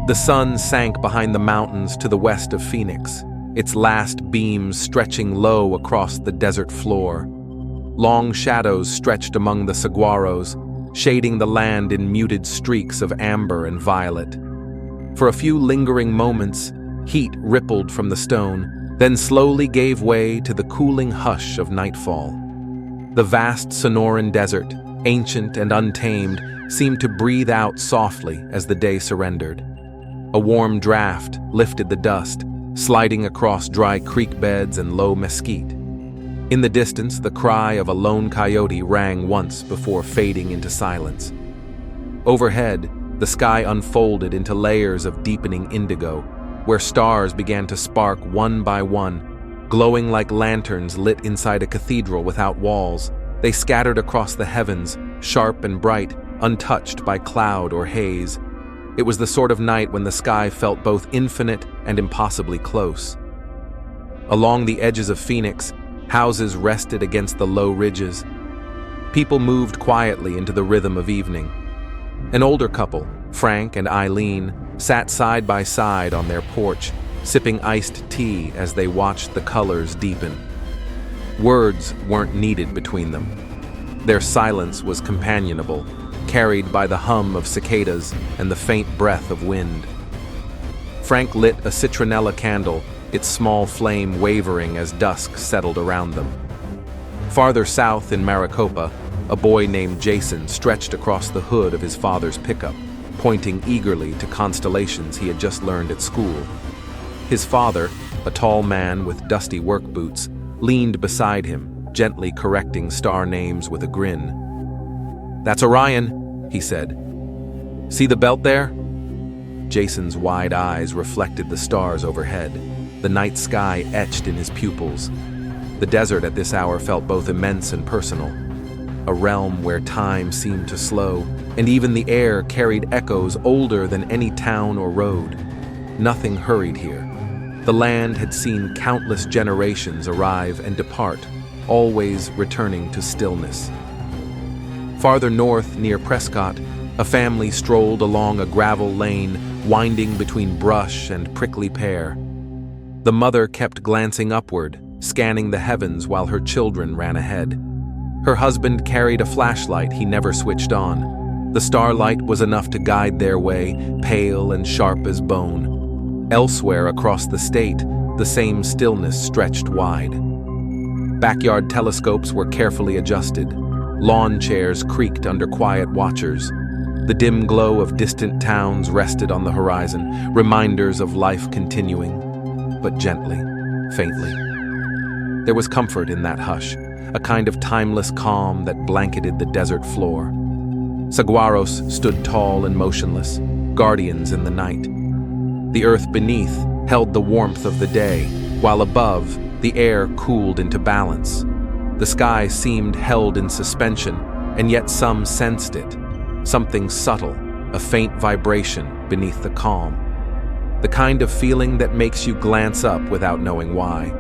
The sun sank behind the mountains to the west of Phoenix, its last beams stretching low across the desert floor. Long shadows stretched among the saguaros, shading the land in muted streaks of amber and violet. For a few lingering moments, heat rippled from the stone, then slowly gave way to the cooling hush of nightfall. The vast Sonoran desert, ancient and untamed, seemed to breathe out softly as the day surrendered. A warm draft lifted the dust, sliding across dry creek beds and low mesquite. In the distance, the cry of a lone coyote rang once before fading into silence. Overhead, the sky unfolded into layers of deepening indigo, where stars began to spark one by one, glowing like lanterns lit inside a cathedral without walls. They scattered across the heavens, sharp and bright, untouched by cloud or haze. It was the sort of night when the sky felt both infinite and impossibly close. Along the edges of Phoenix, houses rested against the low ridges. People moved quietly into the rhythm of evening. An older couple, Frank and Eileen, sat side by side on their porch, sipping iced tea as they watched the colors deepen. Words weren't needed between them. Their silence was companionable, carried by the hum of cicadas and the faint breath of wind. Frank lit a citronella candle, its small flame wavering as dusk settled around them. Farther south in Maricopa, a boy named Jason stretched across the hood of his father's pickup, pointing eagerly to constellations he had just learned at school. His father, a tall man with dusty work boots, leaned beside him, gently correcting star names with a grin. "That's Orion," he said. "See the belt there?" Jason's wide eyes reflected the stars overhead, the night sky etched in his pupils. The desert at this hour felt both immense and personal, a realm where time seemed to slow, and even the air carried echoes older than any town or road. Nothing hurried here. The land had seen countless generations arrive and depart, always returning to stillness. Farther north, near Prescott, a family strolled along a gravel lane, winding between brush and prickly pear. The mother kept glancing upward, scanning the heavens while her children ran ahead. Her husband carried a flashlight he never switched on. The starlight was enough to guide their way, pale and sharp as bone. Elsewhere across the state, the same stillness stretched wide. Backyard telescopes were carefully adjusted. Lawn chairs creaked under quiet watchers. The dim glow of distant towns rested on the horizon, reminders of life continuing, but gently, faintly. There was comfort in that hush, a kind of timeless calm that blanketed the desert floor. Saguaros stood tall and motionless, guardians in the night. The earth beneath held the warmth of the day, while above, the air cooled into balance. The sky seemed held in suspension, and yet some sensed it. Something subtle, a faint vibration beneath the calm. The kind of feeling that makes you glance up without knowing why.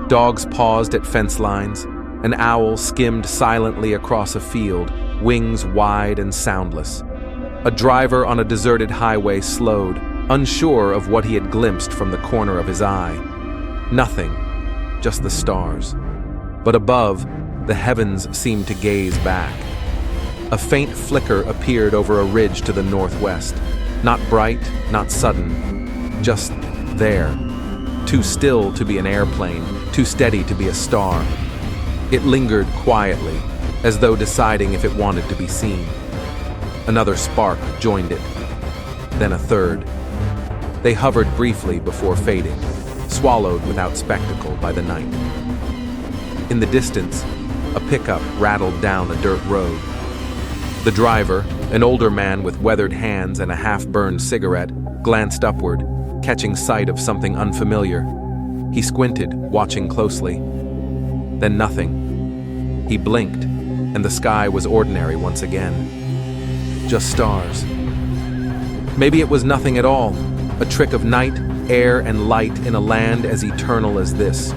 Dogs paused at fence lines. An owl skimmed silently across a field, wings wide and soundless. A driver on a deserted highway slowed, unsure of what he had glimpsed from the corner of his eye. Nothing, just the stars. But above, the heavens seemed to gaze back. A faint flicker appeared over a ridge to the northwest. Not bright, not sudden, just there. Too still to be an airplane, too steady to be a star. It lingered quietly, as though deciding if it wanted to be seen. Another spark joined it, then a third. They hovered briefly before fading, swallowed without spectacle by the night. In the distance, a pickup rattled down a dirt road. The driver, an older man with weathered hands and a half-burned cigarette, glanced upward, catching sight of something unfamiliar. He squinted, watching closely. Then nothing. He blinked, and the sky was ordinary once again. Just stars. Maybe it was nothing at all, a trick of night, air, and light in a land as eternal as this.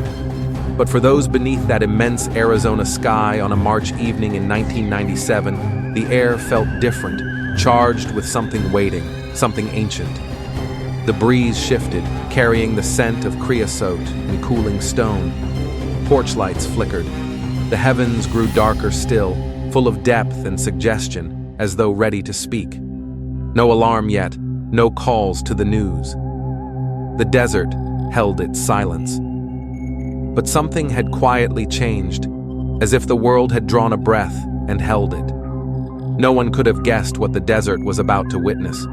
But for those beneath that immense Arizona sky on a March evening in 1997, the air felt different, charged with something waiting, something ancient. The breeze shifted, carrying the scent of creosote and cooling stone. Porch lights flickered. The heavens grew darker still, full of depth and suggestion, as though ready to speak. No alarm yet, no calls to the news. The desert held its silence. But something had quietly changed, as if the world had drawn a breath and held it. No one could have guessed what the desert was about to witness.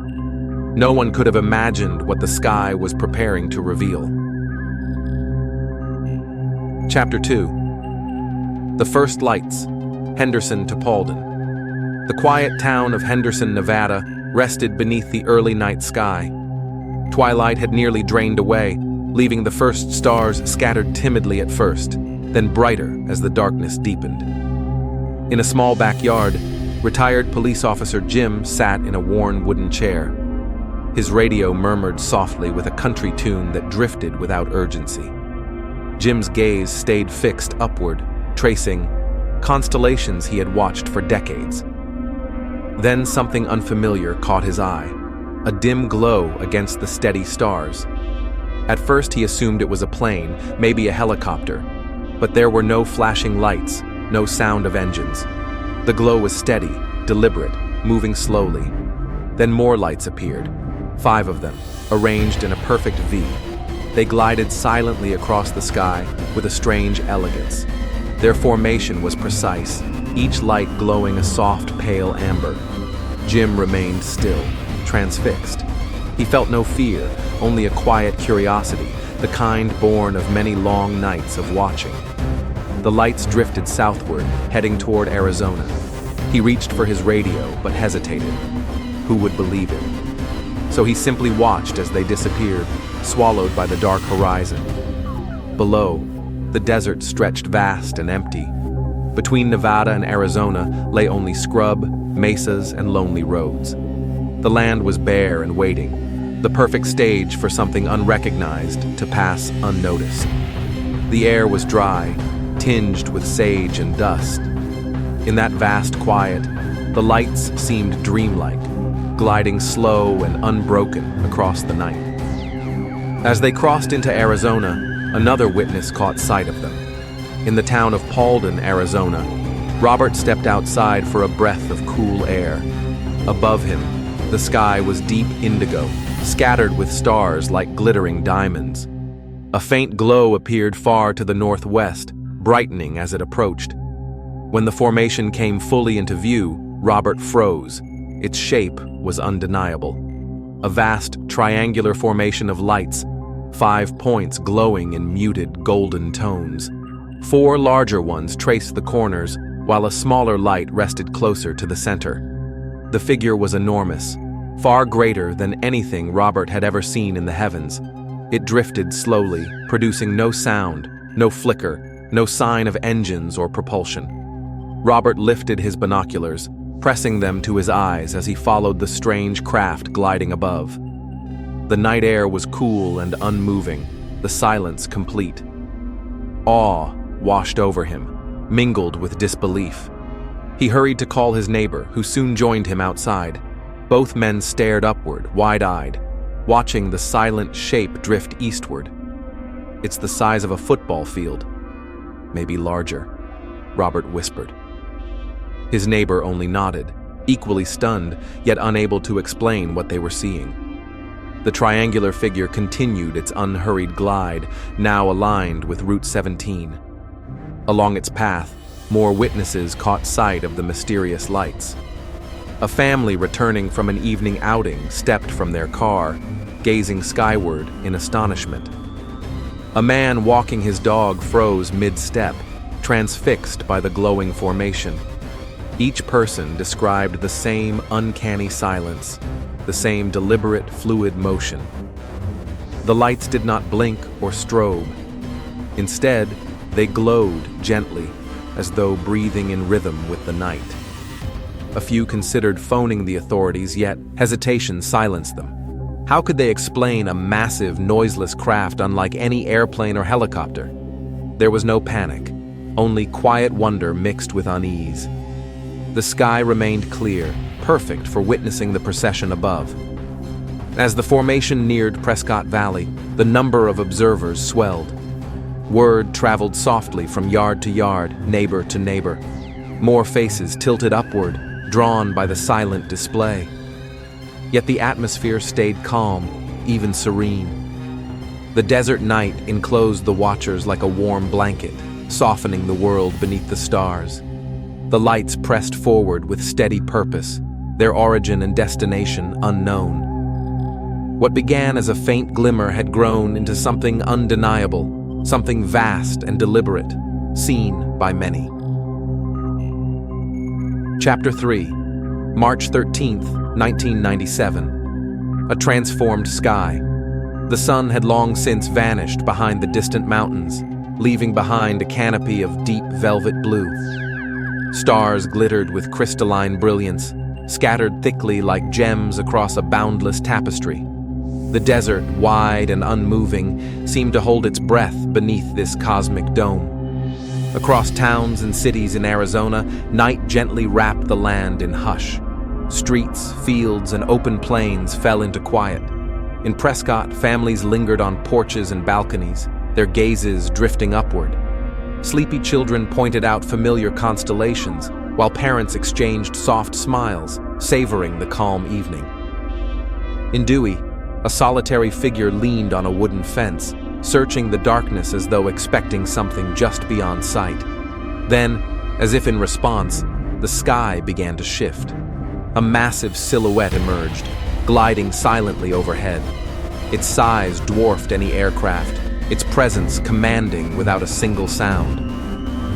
No one could have imagined what the sky was preparing to reveal. Chapter 2. The First Lights, Henderson to Paulden. The quiet town of Henderson, Nevada, rested beneath the early night sky. Twilight had nearly drained away, leaving the first stars scattered timidly at first, then brighter as the darkness deepened. In a small backyard, retired police officer Jim sat in a worn wooden chair. His radio murmured softly with a country tune that drifted without urgency. Jim's gaze stayed fixed upward, tracing constellations he had watched for decades. Then something unfamiliar caught his eye, a dim glow against the steady stars. At first he assumed it was a plane, maybe a helicopter, but there were no flashing lights, no sound of engines. The glow was steady, deliberate, moving slowly. Then more lights appeared, 5 of them, arranged in a perfect V. They glided silently across the sky with a strange elegance. Their formation was precise, each light glowing a soft, pale amber. Jim remained still, transfixed. He felt no fear, only a quiet curiosity, the kind born of many long nights of watching. The lights drifted southward, heading toward Arizona. He reached for his radio, but hesitated. Who would believe it? So he simply watched as they disappeared, swallowed by the dark horizon. Below, the desert stretched vast and empty. Between Nevada and Arizona lay only scrub, mesas, and lonely roads. The land was bare and waiting, the perfect stage for something unrecognized to pass unnoticed. The air was dry, tinged with sage and dust. In that vast quiet, the lights seemed dreamlike, gliding slow and unbroken across the night. As they crossed into Arizona, another witness caught sight of them. In the town of Paulden, Arizona, Robert stepped outside for a breath of cool air. Above him, the sky was deep indigo, scattered with stars like glittering diamonds. A faint glow appeared far to the northwest, brightening as it approached. When the formation came fully into view, Robert froze. Its shape was undeniable. A vast triangular formation of lights, 5 points glowing in muted golden tones. 4 larger ones traced the corners, while a smaller light rested closer to the center. The figure was enormous, far greater than anything Robert had ever seen in the heavens. It drifted slowly, producing no sound, no flicker, no sign of engines or propulsion. Robert lifted his binoculars, pressing them to his eyes as he followed the strange craft gliding above. The night air was cool and unmoving, the silence complete. Awe washed over him, mingled with disbelief. He hurried to call his neighbor, who soon joined him outside. Both men stared upward, wide-eyed, watching the silent shape drift eastward. "It's the size of a football field. Maybe larger," Robert whispered. His neighbor only nodded, equally stunned, yet unable to explain what they were seeing. The triangular figure continued its unhurried glide, now aligned with Route 17. Along its path, more witnesses caught sight of the mysterious lights. A family returning from an evening outing stepped from their car, gazing skyward in astonishment. A man walking his dog froze mid-step, transfixed by the glowing formation. Each person described the same uncanny silence, the same deliberate, fluid motion. The lights did not blink or strobe. Instead, they glowed gently, as though breathing in rhythm with the night. A few considered phoning the authorities, yet hesitation silenced them. How could they explain a massive, noiseless craft unlike any airplane or helicopter? There was no panic, only quiet wonder mixed with unease. The sky remained clear, perfect for witnessing the procession above. As the formation neared Prescott Valley, the number of observers swelled. Word traveled softly from yard to yard, neighbor to neighbor. More faces tilted upward, drawn by the silent display. Yet the atmosphere stayed calm, even serene. The desert night enclosed the watchers like a warm blanket, softening the world beneath the stars. The lights pressed forward with steady purpose, their origin and destination unknown. What began as a faint glimmer had grown into something undeniable, something vast and deliberate, seen by many. Chapter 3, March 13th, 1997. A transformed sky. The sun had long since vanished behind the distant mountains, leaving behind a canopy of deep velvet blue. Stars glittered with crystalline brilliance, scattered thickly like gems across a boundless tapestry. The desert, wide and unmoving, seemed to hold its breath beneath this cosmic dome. Across towns and cities in Arizona, night gently wrapped the land in hush. Streets, fields, and open plains fell into quiet. In Prescott, families lingered on porches and balconies, their gazes drifting upward. Sleepy children pointed out familiar constellations, while parents exchanged soft smiles, savoring the calm evening. In Dewey, a solitary figure leaned on a wooden fence, searching the darkness as though expecting something just beyond sight. Then, as if in response, the sky began to shift. A massive silhouette emerged, gliding silently overhead. Its size dwarfed any aircraft, its presence commanding without a single sound.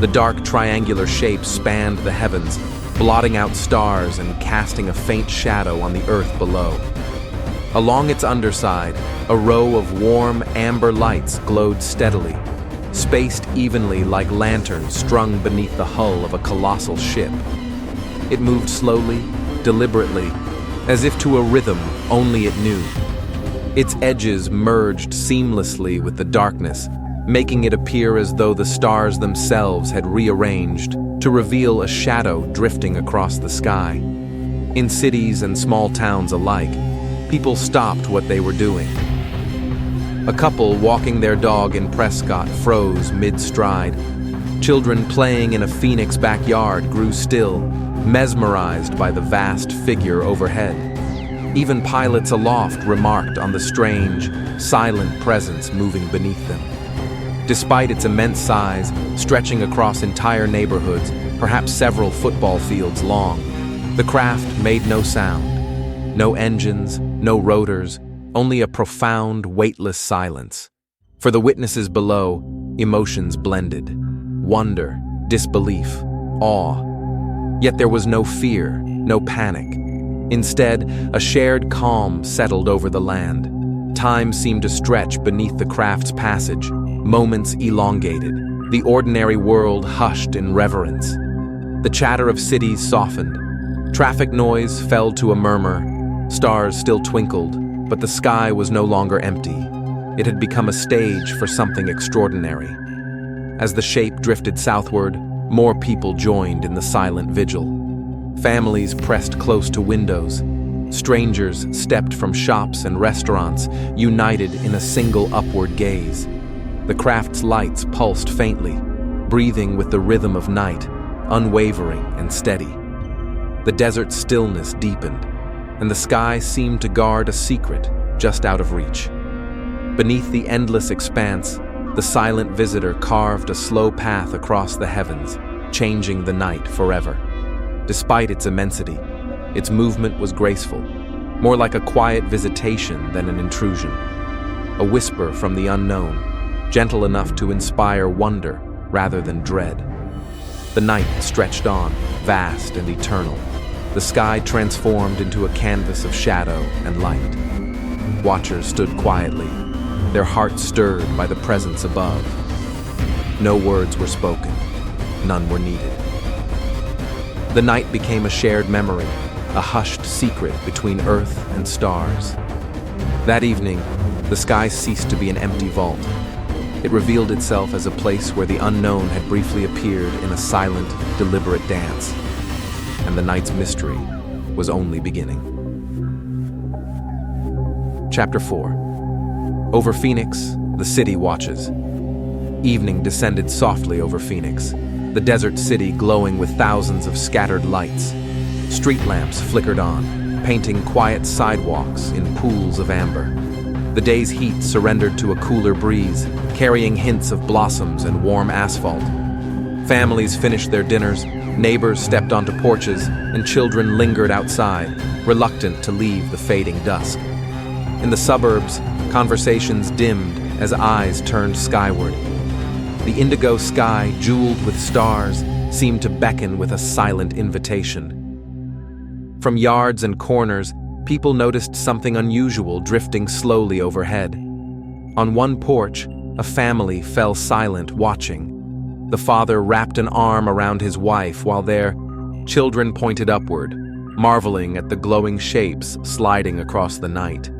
The dark triangular shape spanned the heavens, blotting out stars and casting a faint shadow on the earth below. Along its underside, a row of warm amber lights glowed steadily, spaced evenly like lanterns strung beneath the hull of a colossal ship. It moved slowly, deliberately, as if to a rhythm only it knew. Its edges merged seamlessly with the darkness, making it appear as though the stars themselves had rearranged to reveal a shadow drifting across the sky. In cities and small towns alike, people stopped what they were doing. A couple walking their dog in Prescott froze mid-stride. Children playing in a Phoenix backyard grew still, mesmerized by the vast figure overhead. Even pilots aloft remarked on the strange, silent presence moving beneath them. Despite its immense size, stretching across entire neighborhoods, perhaps several football fields long, the craft made no sound. No engines, no rotors, only a profound, weightless silence. For the witnesses below, emotions blended. Wonder, disbelief, awe. Yet there was no fear, no panic. Instead, a shared calm settled over the land. Time seemed to stretch beneath the craft's passage, moments elongated, the ordinary world hushed in reverence. The chatter of cities softened. Traffic noise fell to a murmur. Stars still twinkled, but the sky was no longer empty. It had become a stage for something extraordinary. As the shape drifted southward, more people joined in the silent vigil. Families pressed close to windows. Strangers stepped from shops and restaurants, united in a single upward gaze. The craft's lights pulsed faintly, breathing with the rhythm of night, unwavering and steady. The desert's stillness deepened, and the sky seemed to guard a secret just out of reach. Beneath the endless expanse, the silent visitor carved a slow path across the heavens, changing the night forever. Despite its immensity, its movement was graceful, more like a quiet visitation than an intrusion. A whisper from the unknown, gentle enough to inspire wonder rather than dread. The night stretched on, vast and eternal. The sky transformed into a canvas of shadow and light. Watchers stood quietly, their hearts stirred by the presence above. No words were spoken, none were needed. The night became a shared memory, a hushed secret between earth and stars. That evening, the sky ceased to be an empty vault. It revealed itself as a place where the unknown had briefly appeared in a silent, deliberate dance. And the night's mystery was only beginning. Chapter 4. Over Phoenix, the city watches. Evening descended softly over Phoenix, the desert city glowing with thousands of scattered lights. Street lamps flickered on, painting quiet sidewalks in pools of amber. The day's heat surrendered to a cooler breeze, carrying hints of blossoms and warm asphalt. Families finished their dinners, neighbors stepped onto porches, and children lingered outside, reluctant to leave the fading dusk. In the suburbs, conversations dimmed as eyes turned skyward. The indigo sky, jeweled with stars, seemed to beckon with a silent invitation. From yards and corners, people noticed something unusual drifting slowly overhead. On one porch, a family fell silent, watching. The father wrapped an arm around his wife while their children pointed upward, marveling at the glowing shapes sliding across the night.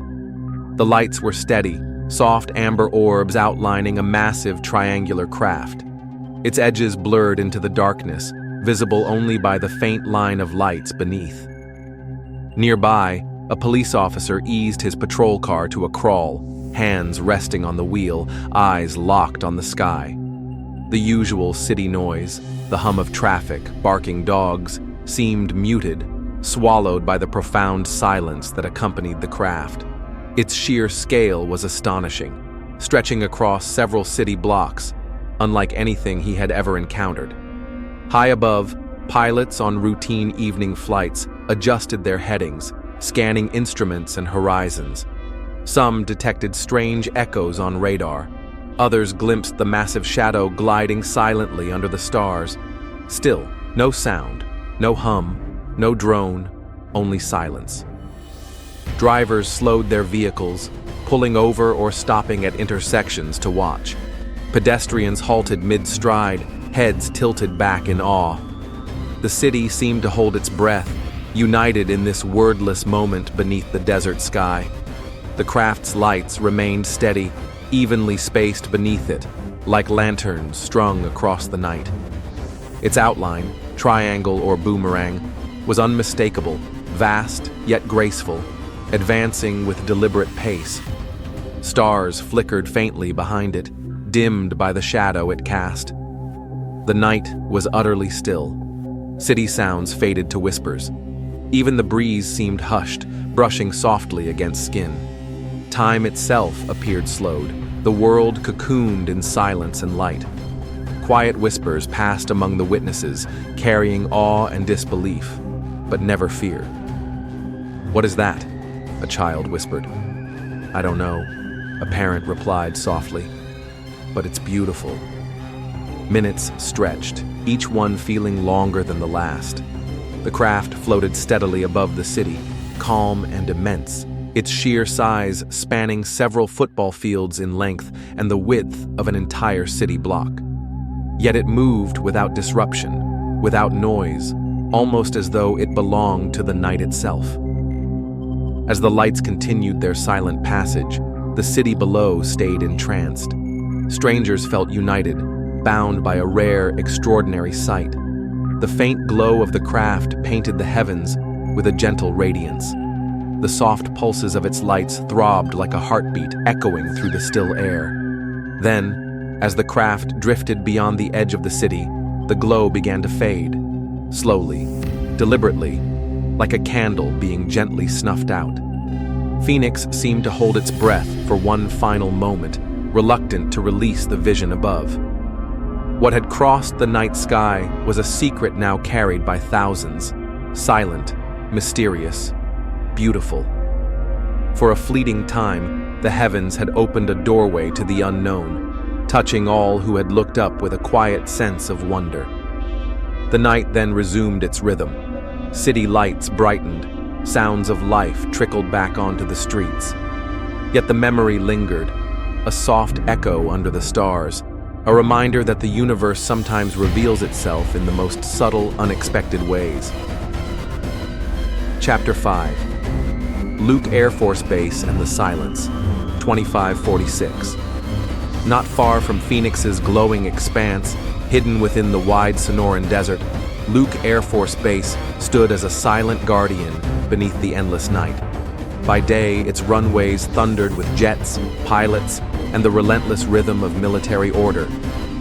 The lights were steady, soft amber orbs outlining a massive triangular craft. Its edges blurred into the darkness, visible only by the faint line of lights beneath. Nearby, a police officer eased his patrol car to a crawl, hands resting on the wheel, eyes locked on the sky. The usual city noise, the hum of traffic, barking dogs, seemed muted, swallowed by the profound silence that accompanied the craft. Its sheer scale was astonishing, stretching across several city blocks, unlike anything he had ever encountered. High above, pilots on routine evening flights adjusted their headings, scanning instruments and horizons. Some detected strange echoes on radar. Others glimpsed the massive shadow gliding silently under the stars. Still, no sound, no hum, no drone, only silence. Drivers slowed their vehicles, pulling over or stopping at intersections to watch. Pedestrians halted mid-stride, heads tilted back in awe. The city seemed to hold its breath, united in this wordless moment beneath the desert sky. The craft's lights remained steady, evenly spaced beneath it, like lanterns strung across the night. Its outline, triangle or boomerang, was unmistakable, vast yet graceful, advancing with deliberate pace. Stars flickered faintly behind it, dimmed by the shadow it cast. The night was utterly still. City sounds faded to whispers. Even the breeze seemed hushed, brushing softly against skin. Time itself appeared slowed, the world cocooned in silence and light. Quiet whispers passed among the witnesses, carrying awe and disbelief, but never fear. "What is that?" a child whispered. "I don't know," a parent replied softly, "but it's beautiful." Minutes stretched, each one feeling longer than the last. The craft floated steadily above the city, calm and immense, its sheer size spanning several football fields in length and the width of an entire city block. Yet it moved without disruption, without noise, almost as though it belonged to the night itself. As the lights continued their silent passage, the city below stayed entranced. Strangers felt united, bound by a rare, extraordinary sight. The faint glow of the craft painted the heavens with a gentle radiance. The soft pulses of its lights throbbed like a heartbeat echoing through the still air. Then, as the craft drifted beyond the edge of the city, the glow began to fade, slowly, deliberately, like a candle being gently snuffed out. Phoenix seemed to hold its breath for one final moment, reluctant to release the vision above. What had crossed the night sky was a secret now carried by thousands, silent, mysterious, beautiful. For a fleeting time, the heavens had opened a doorway to the unknown, touching all who had looked up with a quiet sense of wonder. The night then resumed its rhythm. City lights brightened, sounds of life trickled back onto the streets. Yet the memory lingered, a soft echo under the stars, a reminder that the universe sometimes reveals itself in the most subtle, unexpected ways. Chapter 5. Luke Air Force Base and the Silence, 2546. Not far from Phoenix's glowing expanse, hidden within the wide Sonoran Desert, Luke Air Force Base stood as a silent guardian beneath the endless night. By day, its runways thundered with jets, pilots, and the relentless rhythm of military order.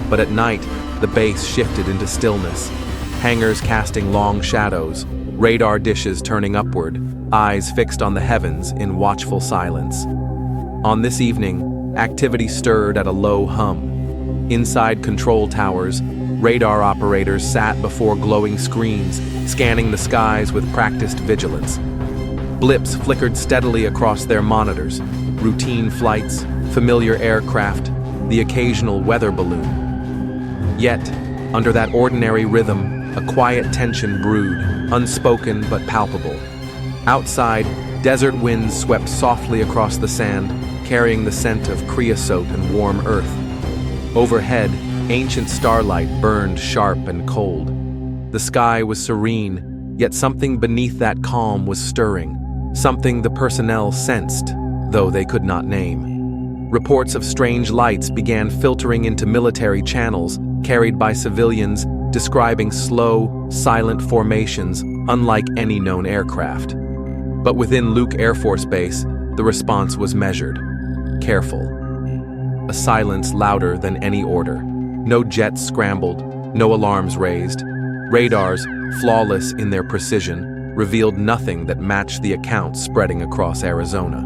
But at night, the base shifted into stillness, hangars casting long shadows, radar dishes turning upward, eyes fixed on the heavens in watchful silence. On this evening, activity stirred at a low hum. Inside control towers, radar operators sat before glowing screens, scanning the skies with practiced vigilance. Blips flickered steadily across their monitors, routine flights, familiar aircraft, the occasional weather balloon. Yet, under that ordinary rhythm, a quiet tension brewed, unspoken but palpable. Outside, desert winds swept softly across the sand, carrying the scent of creosote and warm earth. Overhead, ancient starlight burned sharp and cold. The sky was serene, yet something beneath that calm was stirring, something the personnel sensed, though they could not name. Reports of strange lights began filtering into military channels, carried by civilians, describing slow, silent formations unlike any known aircraft. But within Luke Air Force Base, the response was measured, careful. A silence louder than any order. No jets scrambled, no alarms raised. Radars, flawless in their precision, revealed nothing that matched the accounts spreading across Arizona.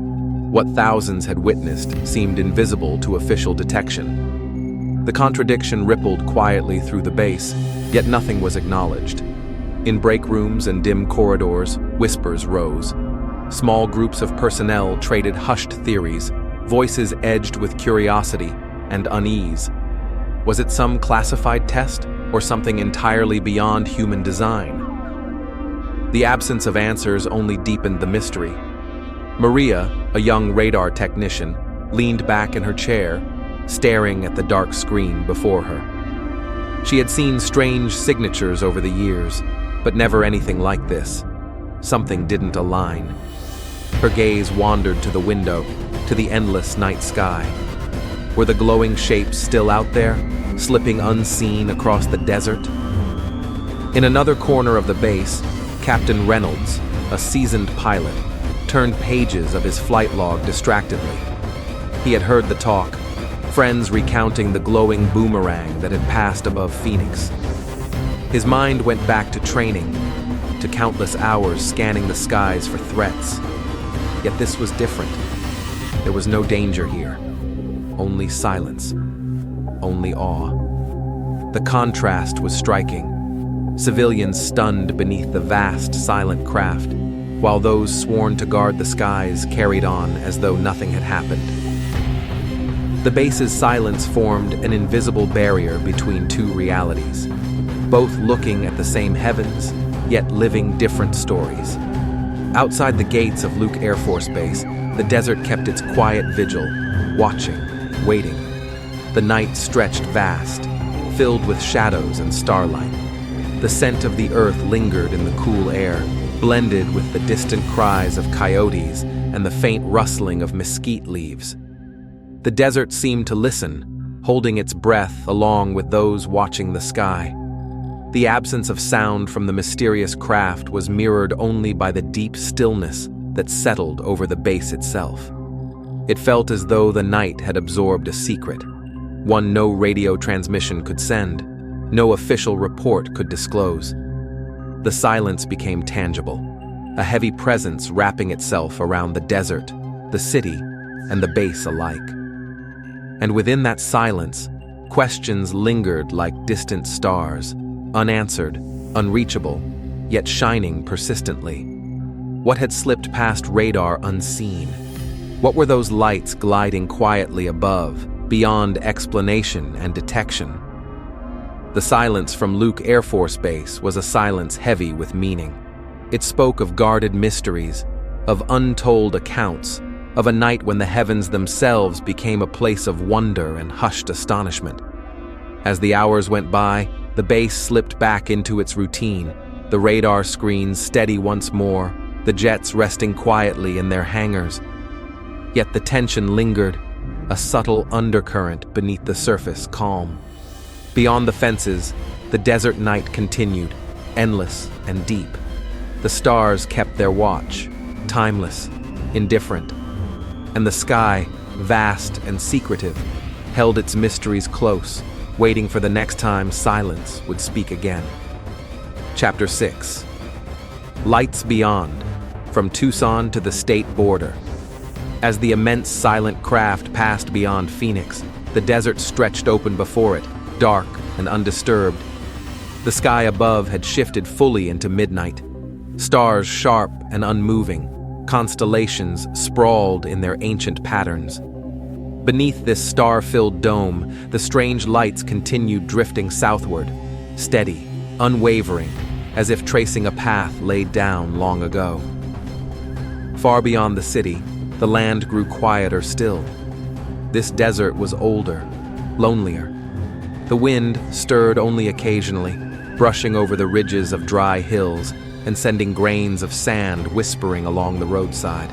What thousands had witnessed seemed invisible to official detection. The contradiction rippled quietly through the base, yet nothing was acknowledged. In break rooms and dim corridors, whispers rose. Small groups of personnel traded hushed theories, voices edged with curiosity and unease. Was it some classified test, or something entirely beyond human design? The absence of answers only deepened the mystery. Maria, a young radar technician, leaned back in her chair, staring at the dark screen before her. She had seen strange signatures over the years, but never anything like this. Something didn't align. Her gaze wandered to the window, to the endless night sky. Were the glowing shapes still out there, slipping unseen across the desert? In another corner of the base, Captain Reynolds, a seasoned pilot, turned pages of his flight log distractedly. He had heard the talk, friends recounting the glowing boomerang that had passed above Phoenix. His mind went back to training, to countless hours scanning the skies for threats. Yet this was different. There was no danger here. Only silence. Only awe. The contrast was striking. Civilians stunned beneath the vast, silent craft, while those sworn to guard the skies carried on as though nothing had happened. The base's silence formed an invisible barrier between two realities, both looking at the same heavens, yet living different stories. Outside the gates of Luke Air Force Base, the desert kept its quiet vigil, watching, waiting. The night stretched vast, filled with shadows and starlight. The scent of the earth lingered in the cool air, blended with the distant cries of coyotes and the faint rustling of mesquite leaves. The desert seemed to listen, holding its breath along with those watching the sky. The absence of sound from the mysterious craft was mirrored only by the deep stillness that settled over the base itself. It felt as though the night had absorbed a secret, one no radio transmission could send, no official report could disclose. The silence became tangible, a heavy presence wrapping itself around the desert, the city, and the base alike. And within that silence, questions lingered like distant stars, unanswered, unreachable, yet shining persistently. What had slipped past radar unseen? What were those lights gliding quietly above, beyond explanation and detection? The silence from Luke Air Force Base was a silence heavy with meaning. It spoke of guarded mysteries, of untold accounts, of a night when the heavens themselves became a place of wonder and hushed astonishment. As the hours went by, the base slipped back into its routine, the radar screens steady once more, the jets resting quietly in their hangars. Yet the tension lingered, a subtle undercurrent beneath the surface calm. Beyond the fences, the desert night continued, endless and deep. The stars kept their watch, timeless, indifferent. And the sky, vast and secretive, held its mysteries close, waiting for the next time silence would speak again. Chapter 6. Lights Beyond, from Tucson to the state border. As the immense silent craft passed beyond Phoenix, the desert stretched open before it, dark and undisturbed. The sky above had shifted fully into midnight. Stars sharp and unmoving, constellations sprawled in their ancient patterns. Beneath this star-filled dome, the strange lights continued drifting southward, steady, unwavering, as if tracing a path laid down long ago. Far beyond the city, the land grew quieter still. This desert was older, lonelier. The wind stirred only occasionally, brushing over the ridges of dry hills and sending grains of sand whispering along the roadside.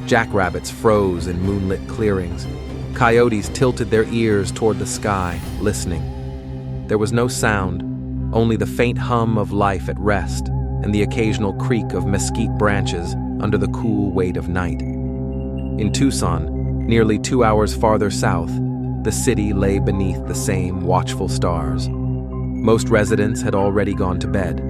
Jackrabbits froze in moonlit clearings. Coyotes tilted their ears toward the sky, listening. There was no sound, only the faint hum of life at rest and the occasional creak of mesquite branches under the cool weight of night. In Tucson, nearly 2 hours farther south, the city lay beneath the same watchful stars. Most residents had already gone to bed.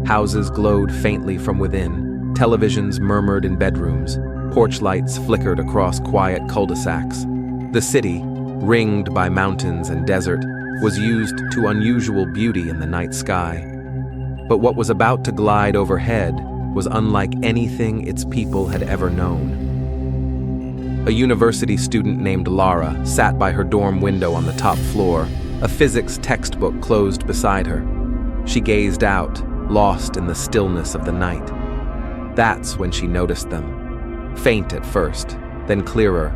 Houses glowed faintly from within, televisions murmured in bedrooms, porch lights flickered across quiet cul-de-sacs. The city, ringed by mountains and desert, was used to unusual beauty in the night sky. But what was about to glide overhead was unlike anything its people had ever known. A university student named Lara sat by her dorm window on the top floor, a physics textbook closed beside her. She gazed out, lost in the stillness of the night. That's when she noticed them. Faint at first, then clearer.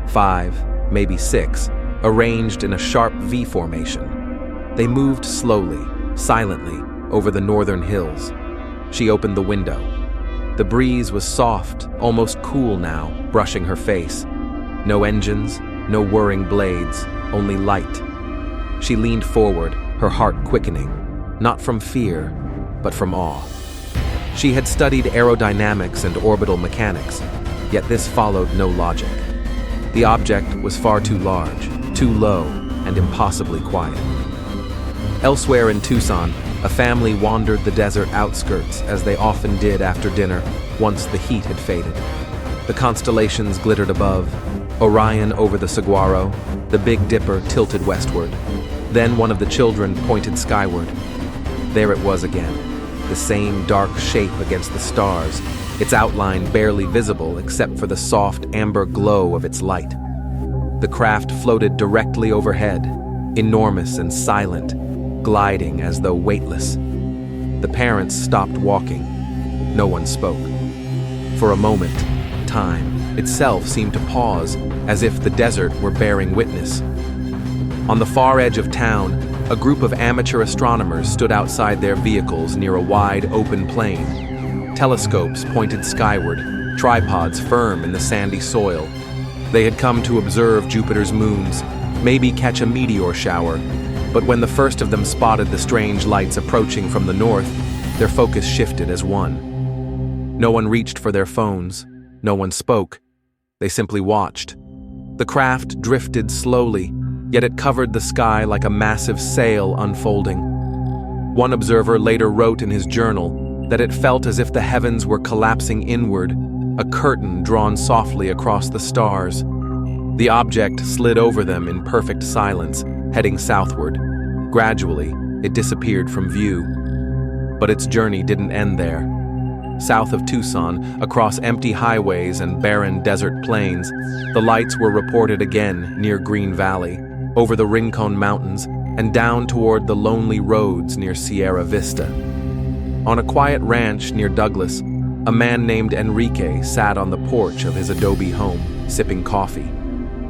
5, maybe 6, arranged in a sharp V formation. They moved slowly, silently, over the northern hills. She opened the window. The breeze was soft, almost cool now, brushing her face. No engines, no whirring blades, only light. She leaned forward, her heart quickening, not from fear, but from awe. She had studied aerodynamics and orbital mechanics, yet this followed no logic. The object was far too large, too low, and impossibly quiet. Elsewhere in Tucson, a family wandered the desert outskirts as they often did after dinner, once the heat had faded. The constellations glittered above, Orion over the saguaro, the Big Dipper tilted westward. Then one of the children pointed skyward. There it was again, the same dark shape against the stars, its outline barely visible except for the soft amber glow of its light. The craft floated directly overhead, enormous and silent, gliding as though weightless. The parents stopped walking. No one spoke. For a moment, time itself seemed to pause, as if the desert were bearing witness. On the far edge of town, a group of amateur astronomers stood outside their vehicles near a wide, open plain. Telescopes pointed skyward, tripods firm in the sandy soil. They had come to observe Jupiter's moons, maybe catch a meteor shower, but when the first of them spotted the strange lights approaching from the north, their focus shifted as one. No one reached for their phones, no one spoke. They simply watched. The craft drifted slowly, yet it covered the sky like a massive sail unfolding. One observer later wrote in his journal that it felt as if the heavens were collapsing inward, a curtain drawn softly across the stars. The object slid over them in perfect silence, heading southward. Gradually, it disappeared from view. But its journey didn't end there. South of Tucson, across empty highways and barren desert plains, the lights were reported again near Green Valley, over the Rincon Mountains, and down toward the lonely roads near Sierra Vista. On a quiet ranch near Douglas, a man named Enrique sat on the porch of his adobe home, sipping coffee.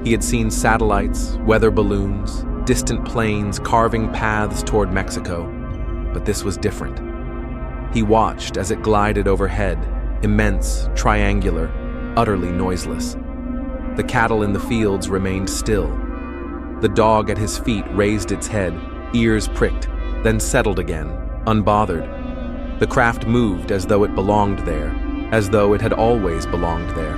He had seen satellites, weather balloons, distant planes carving paths toward Mexico, but this was different. He watched as it glided overhead, immense, triangular, utterly noiseless. The cattle in the fields remained still. The dog at his feet raised its head, ears pricked, then settled again, unbothered. The craft moved as though it belonged there, as though it had always belonged there.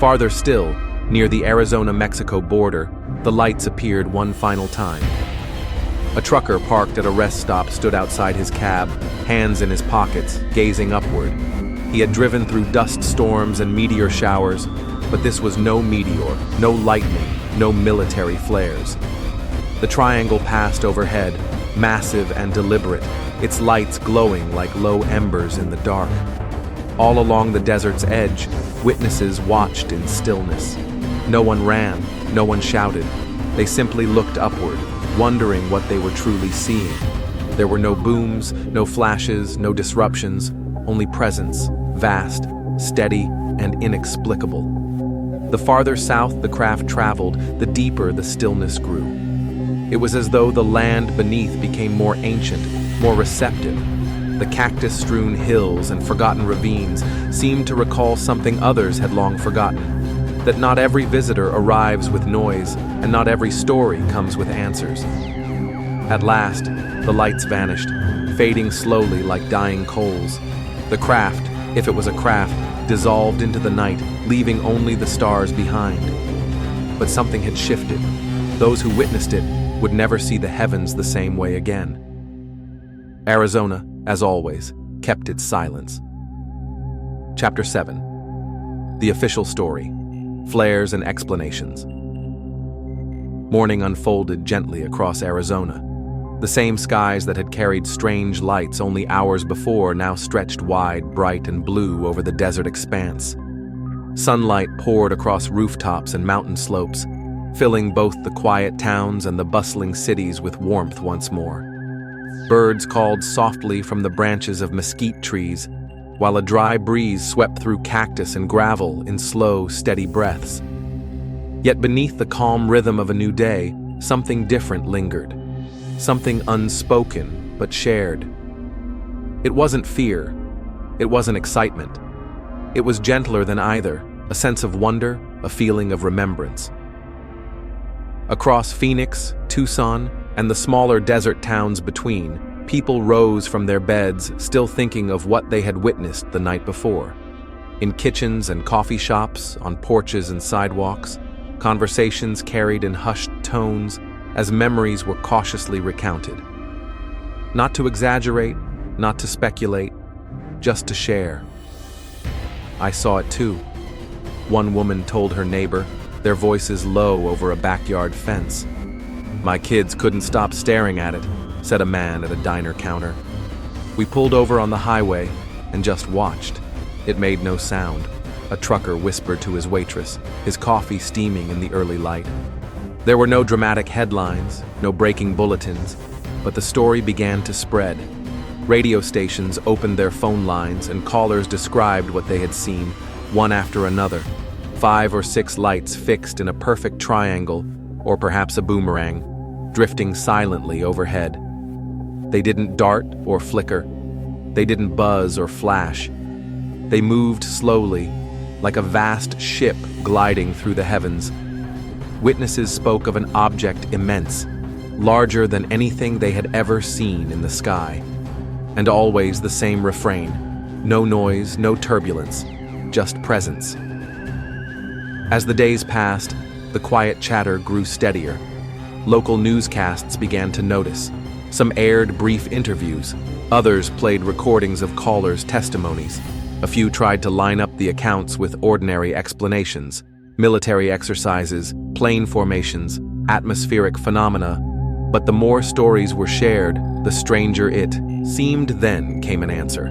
Farther still, near the Arizona-Mexico border, the lights appeared one final time. A trucker parked at a rest stop stood outside his cab, hands in his pockets, gazing upward. He had driven through dust storms and meteor showers, but this was no meteor, no lightning, no military flares. The triangle passed overhead, massive and deliberate, its lights glowing like low embers in the dark. All along the desert's edge, witnesses watched in stillness. No one ran, no one shouted. They simply looked upward, wondering what they were truly seeing. There were no booms, no flashes, no disruptions, only presence, vast, steady, and inexplicable. The farther south the craft traveled, the deeper the stillness grew. It was as though the land beneath became more ancient, more receptive. The cactus-strewn hills and forgotten ravines seemed to recall something others had long forgotten, that not every visitor arrives with noise, and not every story comes with answers. At last, the lights vanished, fading slowly like dying coals. The craft, if it was a craft, dissolved into the night, leaving only the stars behind. But something had shifted. Those who witnessed it would never see the heavens the same way again. Arizona, as always, kept its silence. Chapter 7. The Official Story. Flares and Explanations. Morning unfolded gently across Arizona. The same skies that had carried strange lights only hours before now stretched wide, bright, and blue over the desert expanse. Sunlight poured across rooftops and mountain slopes, filling both the quiet towns and the bustling cities with warmth once more. Birds called softly from the branches of mesquite trees, while a dry breeze swept through cactus and gravel in slow, steady breaths. Yet beneath the calm rhythm of a new day, something different lingered. Something unspoken, but shared. It wasn't fear. It wasn't excitement. It was gentler than either, a sense of wonder, a feeling of remembrance. Across Phoenix, Tucson, and the smaller desert towns between, people rose from their beds, still thinking of what they had witnessed the night before. In kitchens and coffee shops, on porches and sidewalks, conversations carried in hushed tones as memories were cautiously recounted. Not to exaggerate, not to speculate, just to share. I saw it too. One woman told her neighbor, their voices low over a backyard fence. My kids couldn't stop staring at it, said a man at a diner counter. We pulled over on the highway and just watched. It made no sound. A trucker whispered to his waitress, his coffee steaming in the early light. There were no dramatic headlines, no breaking bulletins, but the story began to spread. Radio stations opened their phone lines and callers described what they had seen, one after another. 5 or 6 lights fixed in a perfect triangle, or perhaps a boomerang, drifting silently overhead. They didn't dart or flicker. They didn't buzz or flash. They moved slowly, like a vast ship gliding through the heavens. Witnesses spoke of an object immense, larger than anything they had ever seen in the sky. And always the same refrain: no noise, no turbulence, just presence. As the days passed, the quiet chatter grew steadier. Local newscasts began to notice. Some aired brief interviews. Others played recordings of callers' testimonies. A few tried to line up the accounts with ordinary explanations: military exercises, plane formations, atmospheric phenomena. But the more stories were shared, the stranger it seemed. Then came an answer.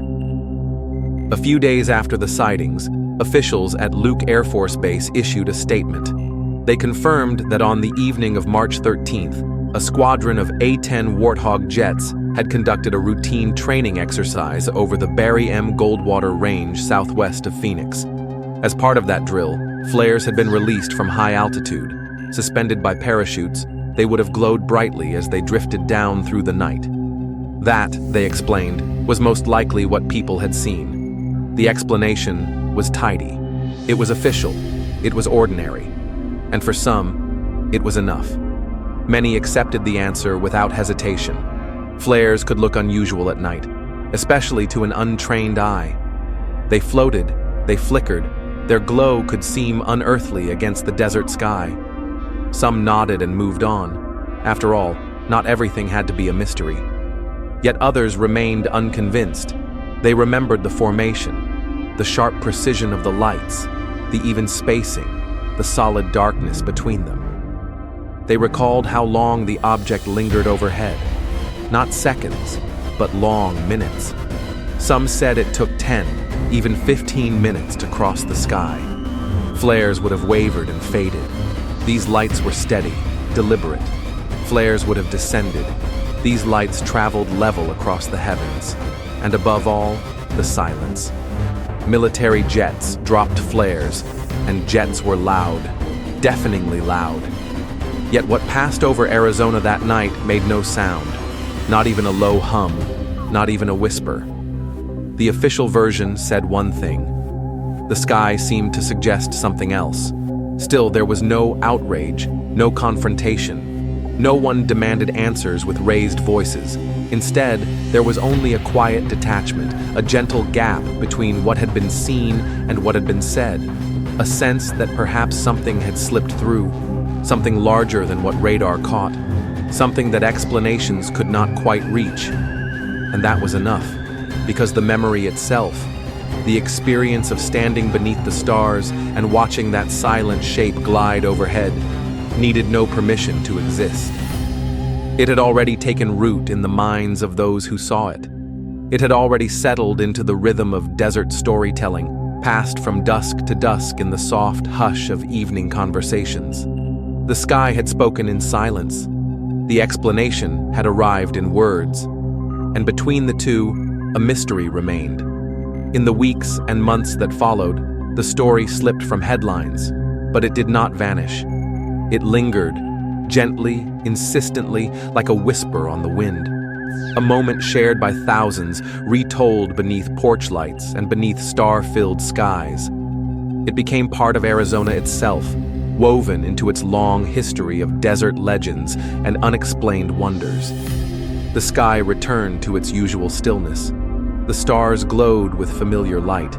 A few days after the sightings, officials at Luke Air Force Base issued a statement. They confirmed that on the evening of March 13th, a squadron of A-10 Warthog jets had conducted a routine training exercise over the Barry M. Goldwater Range southwest of Phoenix. As part of that drill, flares had been released from high altitude. Suspended by parachutes, they would have glowed brightly as they drifted down through the night. That, they explained, was most likely what people had seen. The explanation was tidy. It was official. It was ordinary. And for some, it was enough. Many accepted the answer without hesitation. Flares could look unusual at night, especially to an untrained eye. They floated, they flickered, their glow could seem unearthly against the desert sky. Some nodded and moved on. After all, not everything had to be a mystery. Yet others remained unconvinced. They remembered the formation, the sharp precision of the lights, the even spacing, the solid darkness between them. They recalled how long the object lingered overhead. Not seconds, but long minutes. Some said it took 10, even 15 minutes to cross the sky. Flares would have wavered and faded. These lights were steady, deliberate. Flares would have descended. These lights traveled level across the heavens. And above all, the silence. Military jets dropped flares, and jets were loud, deafeningly loud. Yet what passed over Arizona that night made no sound, not even a low hum, not even a whisper. The official version said one thing. The sky seemed to suggest something else. Still, there was no outrage, no confrontation. No one demanded answers with raised voices. Instead, there was only a quiet detachment, a gentle gap between what had been seen and what had been said. A sense that perhaps something had slipped through, something larger than what radar caught, something that explanations could not quite reach. And that was enough, because the memory itself, the experience of standing beneath the stars and watching that silent shape glide overhead, needed no permission to exist. It had already taken root in the minds of those who saw it. It had already settled into the rhythm of desert storytelling, passed from dusk to dusk in the soft hush of evening conversations. The sky had spoken in silence. The explanation had arrived in words. And between the two, a mystery remained. In the weeks and months that followed, the story slipped from headlines, but it did not vanish. It lingered, gently, insistently, like a whisper on the wind. A moment shared by thousands, retold beneath porch lights and beneath star-filled skies. It became part of Arizona itself, woven into its long history of desert legends and unexplained wonders. The sky returned to its usual stillness. The stars glowed with familiar light.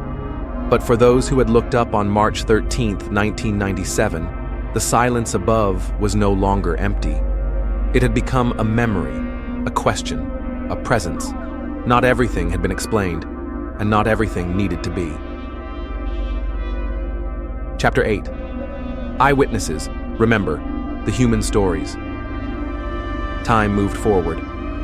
But for those who had looked up on March 13, 1997, the silence above was no longer empty. It had become a memory, a question, a presence. Not everything had been explained, and not everything needed to be. Chapter 8. Eyewitnesses, remember, the human stories. Time moved forward.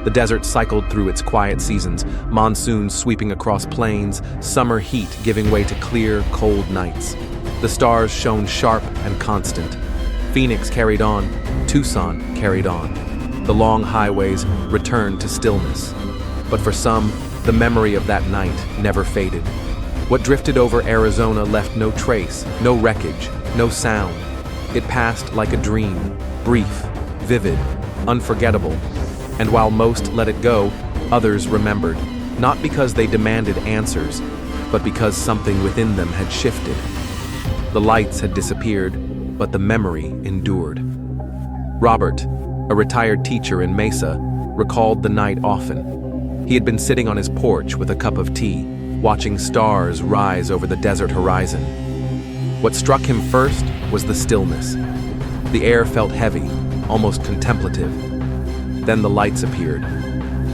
The desert cycled through its quiet seasons, monsoons sweeping across plains, summer heat giving way to clear, cold nights. The stars shone sharp and constant. Phoenix carried on, Tucson carried on. The long highways returned to stillness. But for some, the memory of that night never faded. What drifted over Arizona left no trace, no wreckage, no sound. It passed like a dream, brief, vivid, unforgettable. And while most let it go, others remembered, not because they demanded answers, but because something within them had shifted. The lights had disappeared, but the memory endured. Robert, a retired teacher in Mesa, recalled the night often. He had been sitting on his porch with a cup of tea, watching stars rise over the desert horizon. What struck him first was the stillness. The air felt heavy, almost contemplative. Then the lights appeared,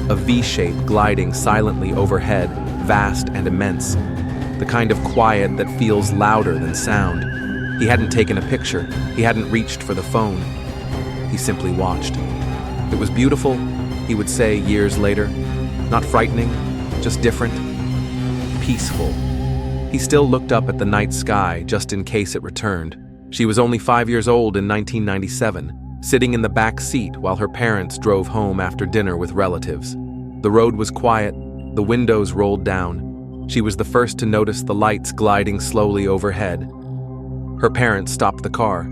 a V-shape gliding silently overhead, vast and immense, the kind of quiet that feels louder than sound. He hadn't taken a picture, he hadn't reached for the phone. He simply watched. It was beautiful, he would say years later. Not frightening, just different, peaceful. He still looked up at the night sky just in case it returned. She was only 5 years old in 1997. Sitting in the back seat while her parents drove home after dinner with relatives. The road was quiet, the windows rolled down. She was the first to notice the lights gliding slowly overhead. Her parents stopped the car.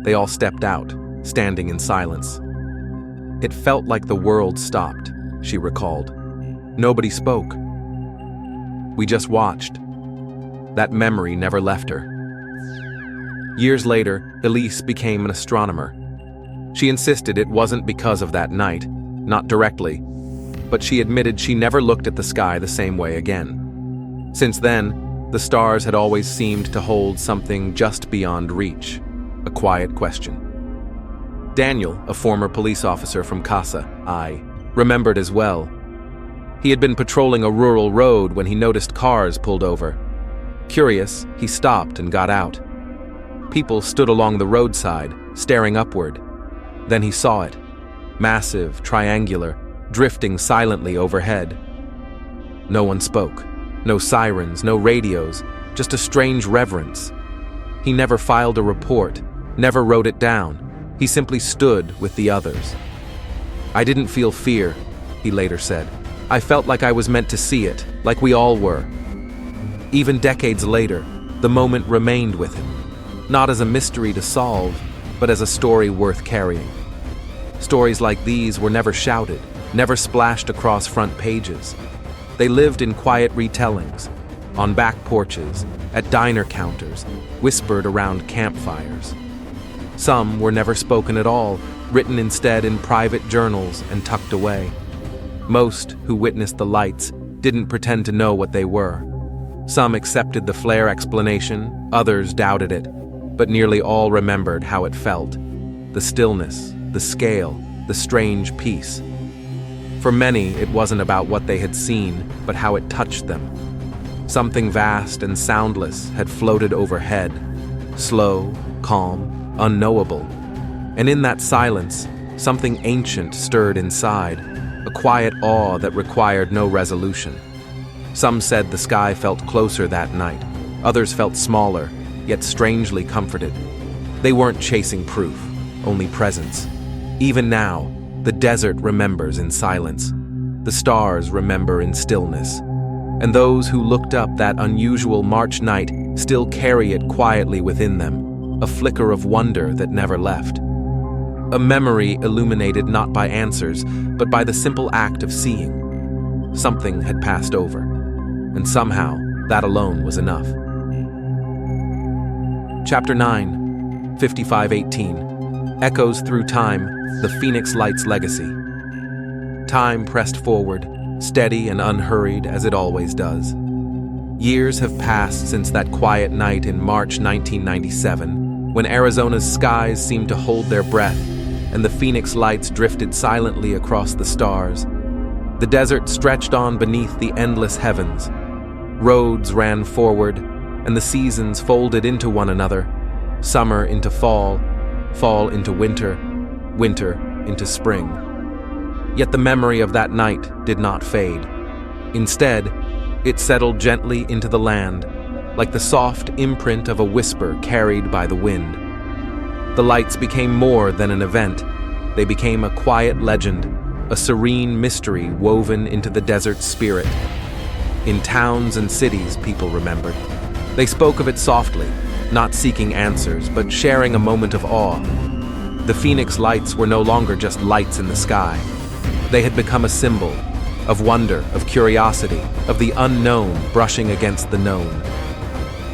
They all stepped out, standing in silence. It felt like the world stopped, she recalled. Nobody spoke. We just watched. That memory never left her. Years later, Elise became an astronomer. She insisted it wasn't because of that night, not directly, but she admitted she never looked at the sky the same way again. Since then, The stars had always seemed to hold something just beyond reach, a quiet question. Daniel, a former police officer from Casa, remembered as well. He had been patrolling a rural road when he noticed cars pulled over. Curious, he stopped and got out. People stood along the roadside, staring upward. Then he saw it, massive, triangular, drifting silently overhead. No one spoke. No sirens, no radios, just a strange reverence. He never filed a report, never wrote it down. He simply stood with the others. "I didn't feel fear," he later said. "I felt like I was meant to see it, like we all were." Even decades later, the moment remained with him, not as a mystery to solve, but as a story worth carrying. Stories like these were never shouted, never splashed across front pages. They lived in quiet retellings, on back porches, at diner counters, whispered around campfires. Some were never spoken at all, written instead in private journals and tucked away. Most who witnessed the lights didn't pretend to know what they were. Some accepted the flare explanation, others doubted it, but nearly all remembered how it felt. The stillness, the scale, the strange peace. For many, it wasn't about what they had seen, but how it touched them. Something vast and soundless had floated overhead, slow, calm, unknowable. And in that silence, something ancient stirred inside, a quiet awe that required no resolution. Some said the sky felt closer that night. Others felt smaller, yet strangely comforted. They weren't chasing proof, only presence. Even now, the desert remembers in silence. The stars remember in stillness. And those who looked up that unusual March night still carry it quietly within them, a flicker of wonder that never left. A memory illuminated not by answers, but by the simple act of seeing. Something had passed over, and somehow that alone was enough. Chapter 9, 5518, Echoes Through Time, the Phoenix Light's Legacy. Time pressed forward, steady and unhurried as it always does. Years have passed since that quiet night in March 1997, when Arizona's skies seemed to hold their breath and the Phoenix lights drifted silently across the stars. The desert stretched on beneath the endless heavens. Roads ran forward, and the seasons folded into one another, summer into fall, fall into winter, winter into spring. Yet the memory of that night did not fade. Instead, it settled gently into the land, like the soft imprint of a whisper carried by the wind. The lights became more than an event. They became a quiet legend, a serene mystery woven into the desert's spirit. In towns and cities, people remembered. They spoke of it softly, not seeking answers, but sharing a moment of awe. The Phoenix lights were no longer just lights in the sky. They had become a symbol of wonder, of curiosity, of the unknown brushing against the known.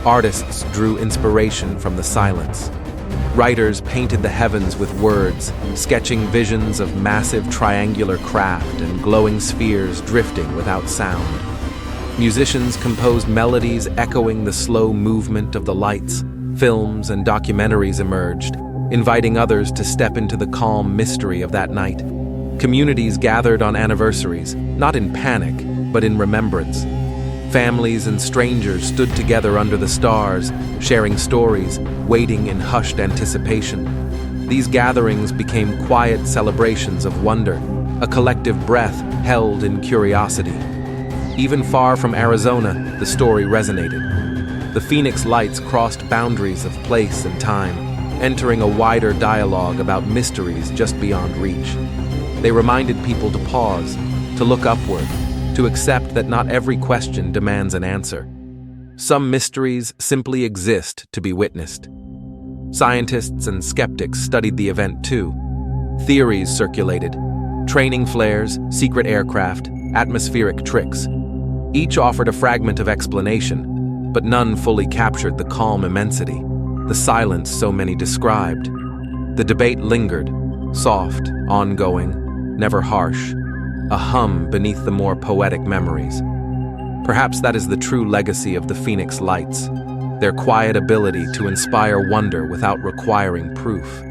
Artists drew inspiration from the silence. Writers painted the heavens with words, sketching visions of massive triangular craft and glowing spheres drifting without sound. Musicians composed melodies echoing the slow movement of the lights. Films and documentaries emerged, inviting others to step into the calm mystery of that night. Communities gathered on anniversaries, not in panic, but in remembrance. Families and strangers stood together under the stars, sharing stories, waiting in hushed anticipation. These gatherings became quiet celebrations of wonder, a collective breath held in curiosity. Even far from Arizona, the story resonated. The Phoenix lights crossed boundaries of place and time, entering a wider dialogue about mysteries just beyond reach. They reminded people to pause, to look upward, to accept that not every question demands an answer. Some mysteries simply exist to be witnessed. Scientists and skeptics studied the event too. Theories circulated: training flares, secret aircraft, atmospheric tricks. Each offered a fragment of explanation, but none fully captured the calm immensity, the silence so many described. The debate lingered, soft, ongoing, never harsh, a hum beneath the more poetic memories. Perhaps that is the true legacy of the Phoenix Lights, their quiet ability to inspire wonder without requiring proof.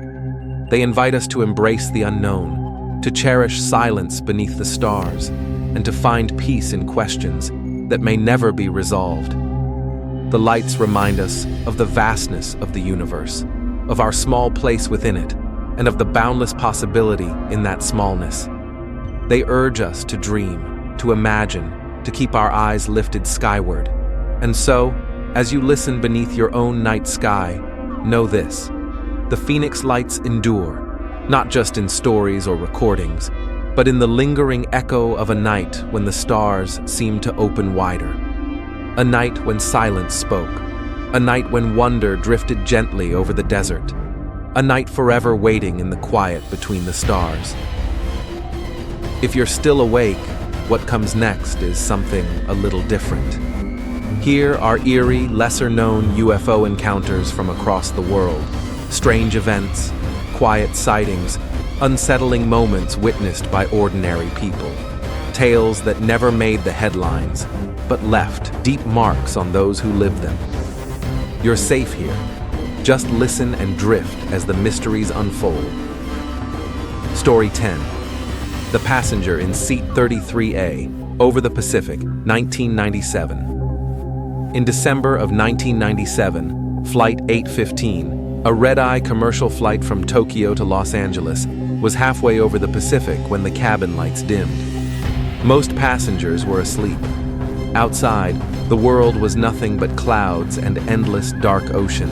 They invite us to embrace the unknown, to cherish silence beneath the stars, and to find peace in questions that may never be resolved. The lights remind us of the vastness of the universe, of our small place within it, and of the boundless possibility in that smallness. They urge us to dream, to imagine, to keep our eyes lifted skyward. And so, as you listen beneath your own night sky, know this: the Phoenix Lights endure, not just in stories or recordings, but in the lingering echo of a night when the stars seemed to open wider. A night when silence spoke, a night when wonder drifted gently over the desert, a night forever waiting in the quiet between the stars. If you're still awake, what comes next is something a little different. Here are eerie, lesser-known UFO encounters from across the world, strange events, quiet sightings, unsettling moments witnessed by ordinary people, tales that never made the headlines, but left deep marks on those who lived them. You're safe here. Just listen and drift as the mysteries unfold. Story 10. The Passenger in Seat 33A, over the Pacific, 1997. In December of 1997, Flight 815, a red-eye commercial flight from Tokyo to Los Angeles, was halfway over the Pacific when the cabin lights dimmed. Most passengers were asleep. Outside, the world was nothing but clouds and endless dark ocean.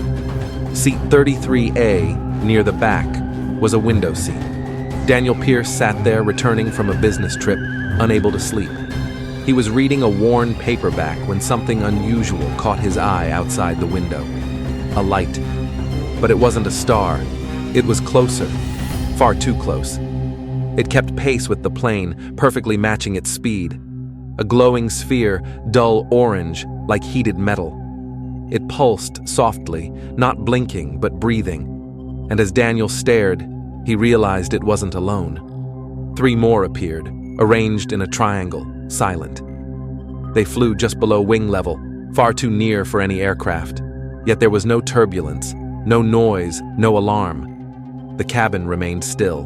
Seat 33A, near the back, was a window seat. Daniel Pierce sat there returning from a business trip, unable to sleep. He was reading a worn paperback when something unusual caught his eye outside the window. A light. But it wasn't a star. It was closer. Far too close. It kept pace with the plane, perfectly matching its speed. A glowing sphere, dull orange, like heated metal. It pulsed softly, not blinking, but breathing. And as Daniel stared, he realized it wasn't alone. 3 more appeared, arranged in a triangle, silent. They flew just below wing level, far too near for any aircraft. Yet there was no turbulence, no noise, no alarm. The cabin remained still.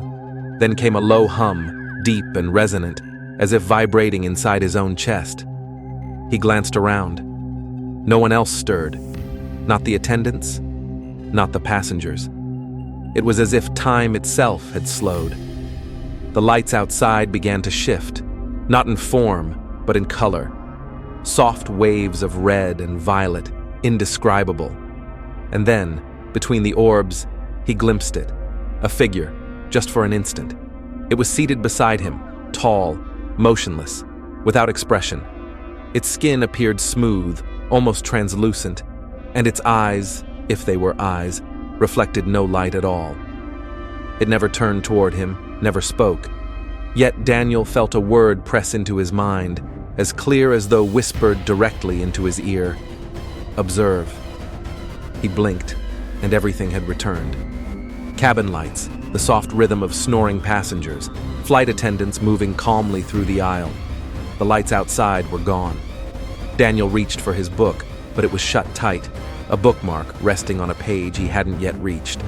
Then came a low hum, deep and resonant, as if vibrating inside his own chest. He glanced around. No one else stirred. Not the attendants, not the passengers. It was as if time itself had slowed. The lights outside began to shift, not in form, but in color. Soft waves of red and violet, indescribable. And then, between the orbs, he glimpsed it. A figure, just for an instant. It was seated beside him, tall, motionless, without expression. Its skin appeared smooth, almost translucent, and its eyes, if they were eyes, reflected no light at all. It never turned toward him, never spoke. Yet Daniel felt a word press into his mind, as clear as though whispered directly into his ear. Observe. He blinked, and everything had returned. Cabin lights, the soft rhythm of snoring passengers, flight attendants moving calmly through the aisle. The lights outside were gone. Daniel reached for his book, but it was shut tight, a bookmark resting on a page he hadn't yet reached.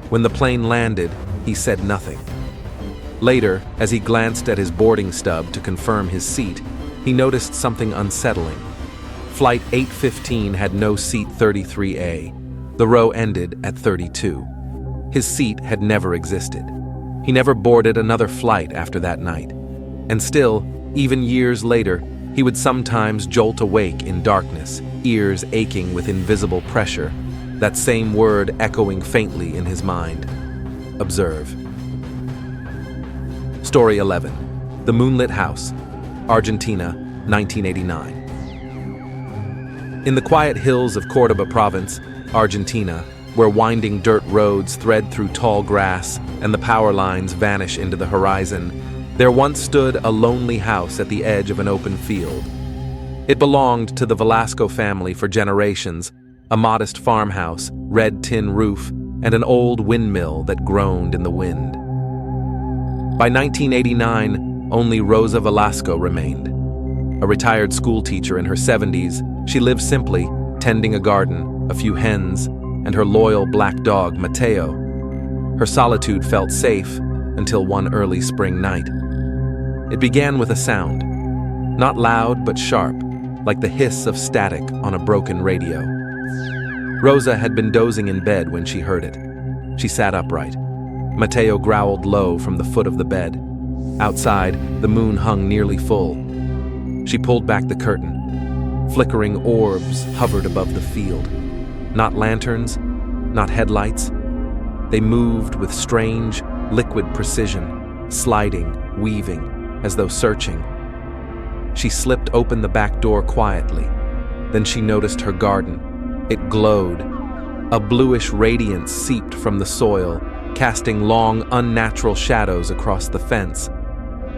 When the plane landed, he said nothing. Later, as he glanced at his boarding stub to confirm his seat, he noticed something unsettling. Flight 815 had no seat 33A. The row ended at 32. His seat had never existed. He never boarded another flight after that night. And still, even years later, he would sometimes jolt awake in darkness, ears aching with invisible pressure, that same word echoing faintly in his mind. Observe. Story 11. The Moonlit House, Argentina, 1989. In the quiet hills of Cordoba province, Argentina, where winding dirt roads thread through tall grass and the power lines vanish into the horizon, there once stood a lonely house at the edge of an open field. It belonged to the Velasco family for generations, a modest farmhouse, red tin roof, and an old windmill that groaned in the wind. By 1989, only Rosa Velasco remained. A retired school teacher in her 70s, she lived simply, tending a garden, a few hens, and her loyal black dog, Mateo. Her solitude felt safe until one early spring night. It began with a sound, not loud but sharp, like the hiss of static on a broken radio. Rosa had been dozing in bed when she heard it. She sat upright. Mateo growled low from the foot of the bed. Outside, the moon hung nearly full. She pulled back the curtain. Flickering orbs hovered above the field. Not lanterns, not headlights. They moved with strange, liquid precision, sliding, weaving, as though searching. She slipped open the back door quietly. Then she noticed her garden. It glowed. A bluish radiance seeped from the soil, casting long, unnatural shadows across the fence.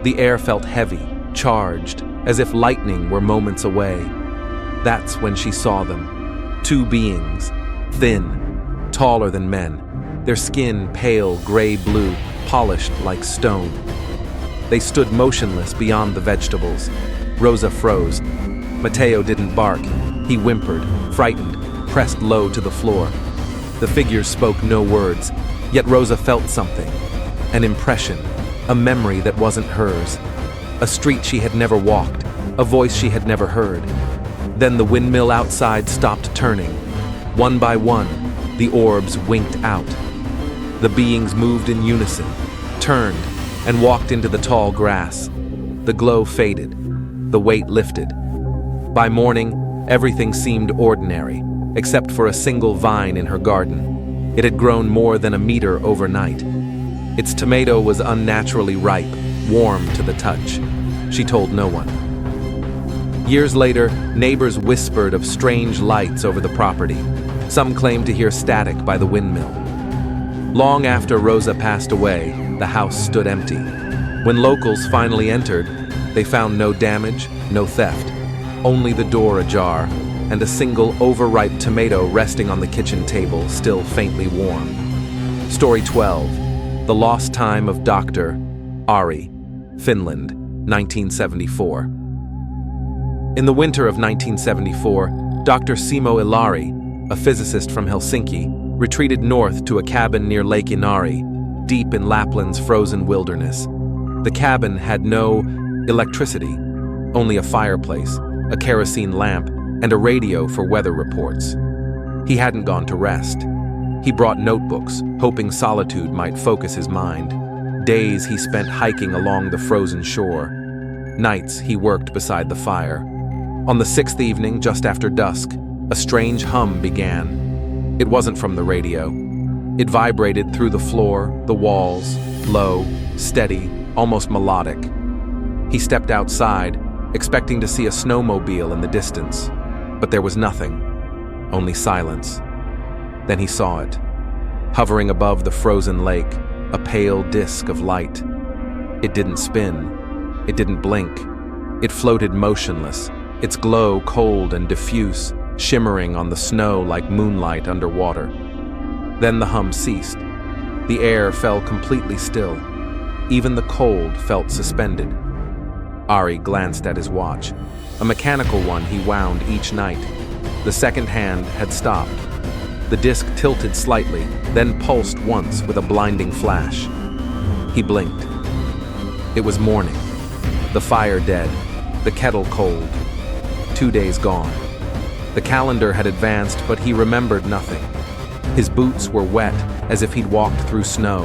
The air felt heavy, charged, as if lightning were moments away. That's when she saw them. Two beings, thin, taller than men, their skin pale gray-blue, polished like stone. They stood motionless beyond the vegetables. Rosa froze. Mateo didn't bark. He whimpered, frightened, pressed low to the floor. The figures spoke no words, yet Rosa felt something. An impression, a memory that wasn't hers. A street she had never walked, a voice she had never heard. Then the windmill outside stopped turning. One by one, the orbs winked out. The beings moved in unison, turned, and walked into the tall grass. The glow faded. The weight lifted. By morning, everything seemed ordinary, except for a single vine in her garden. It had grown more than a meter overnight. Its tomato was unnaturally ripe, warm to the touch. She told no one. Years later, neighbors whispered of strange lights over the property. Some claimed to hear static by the windmill. Long after Rosa passed away, the house stood empty. When locals finally entered, they found no damage, no theft, only the door ajar, and a single overripe tomato resting on the kitchen table, still faintly warm. Story 12. The Lost Time of Dr. Ari, Finland, 1974. In the winter of 1974, Dr. Simo Ilari, a physicist from Helsinki, retreated north to a cabin near Lake Inari, deep in Lapland's frozen wilderness. The cabin had no electricity, only a fireplace, a kerosene lamp, and a radio for weather reports. He hadn't gone to rest. He brought notebooks, hoping solitude might focus his mind. Days he spent hiking along the frozen shore. Nights he worked beside the fire. On the sixth evening, just after dusk, a strange hum began. It wasn't from the radio. It vibrated through the floor, the walls, low, steady, almost melodic. He stepped outside, expecting to see a snowmobile in the distance, but there was nothing, only silence. Then he saw it. Hovering above the frozen lake, a pale disk of light. It didn't spin. It didn't blink. It floated motionless, its glow cold and diffuse, shimmering on the snow like moonlight underwater. Then the hum ceased. The air fell completely still. Even the cold felt suspended. Ari glanced at his watch, a mechanical one he wound each night. The second hand had stopped. The disc tilted slightly, then pulsed once with a blinding flash. He blinked. It was morning. The fire dead, the kettle cold. 2 days gone. The calendar had advanced, but he remembered nothing. His boots were wet, as if he'd walked through snow.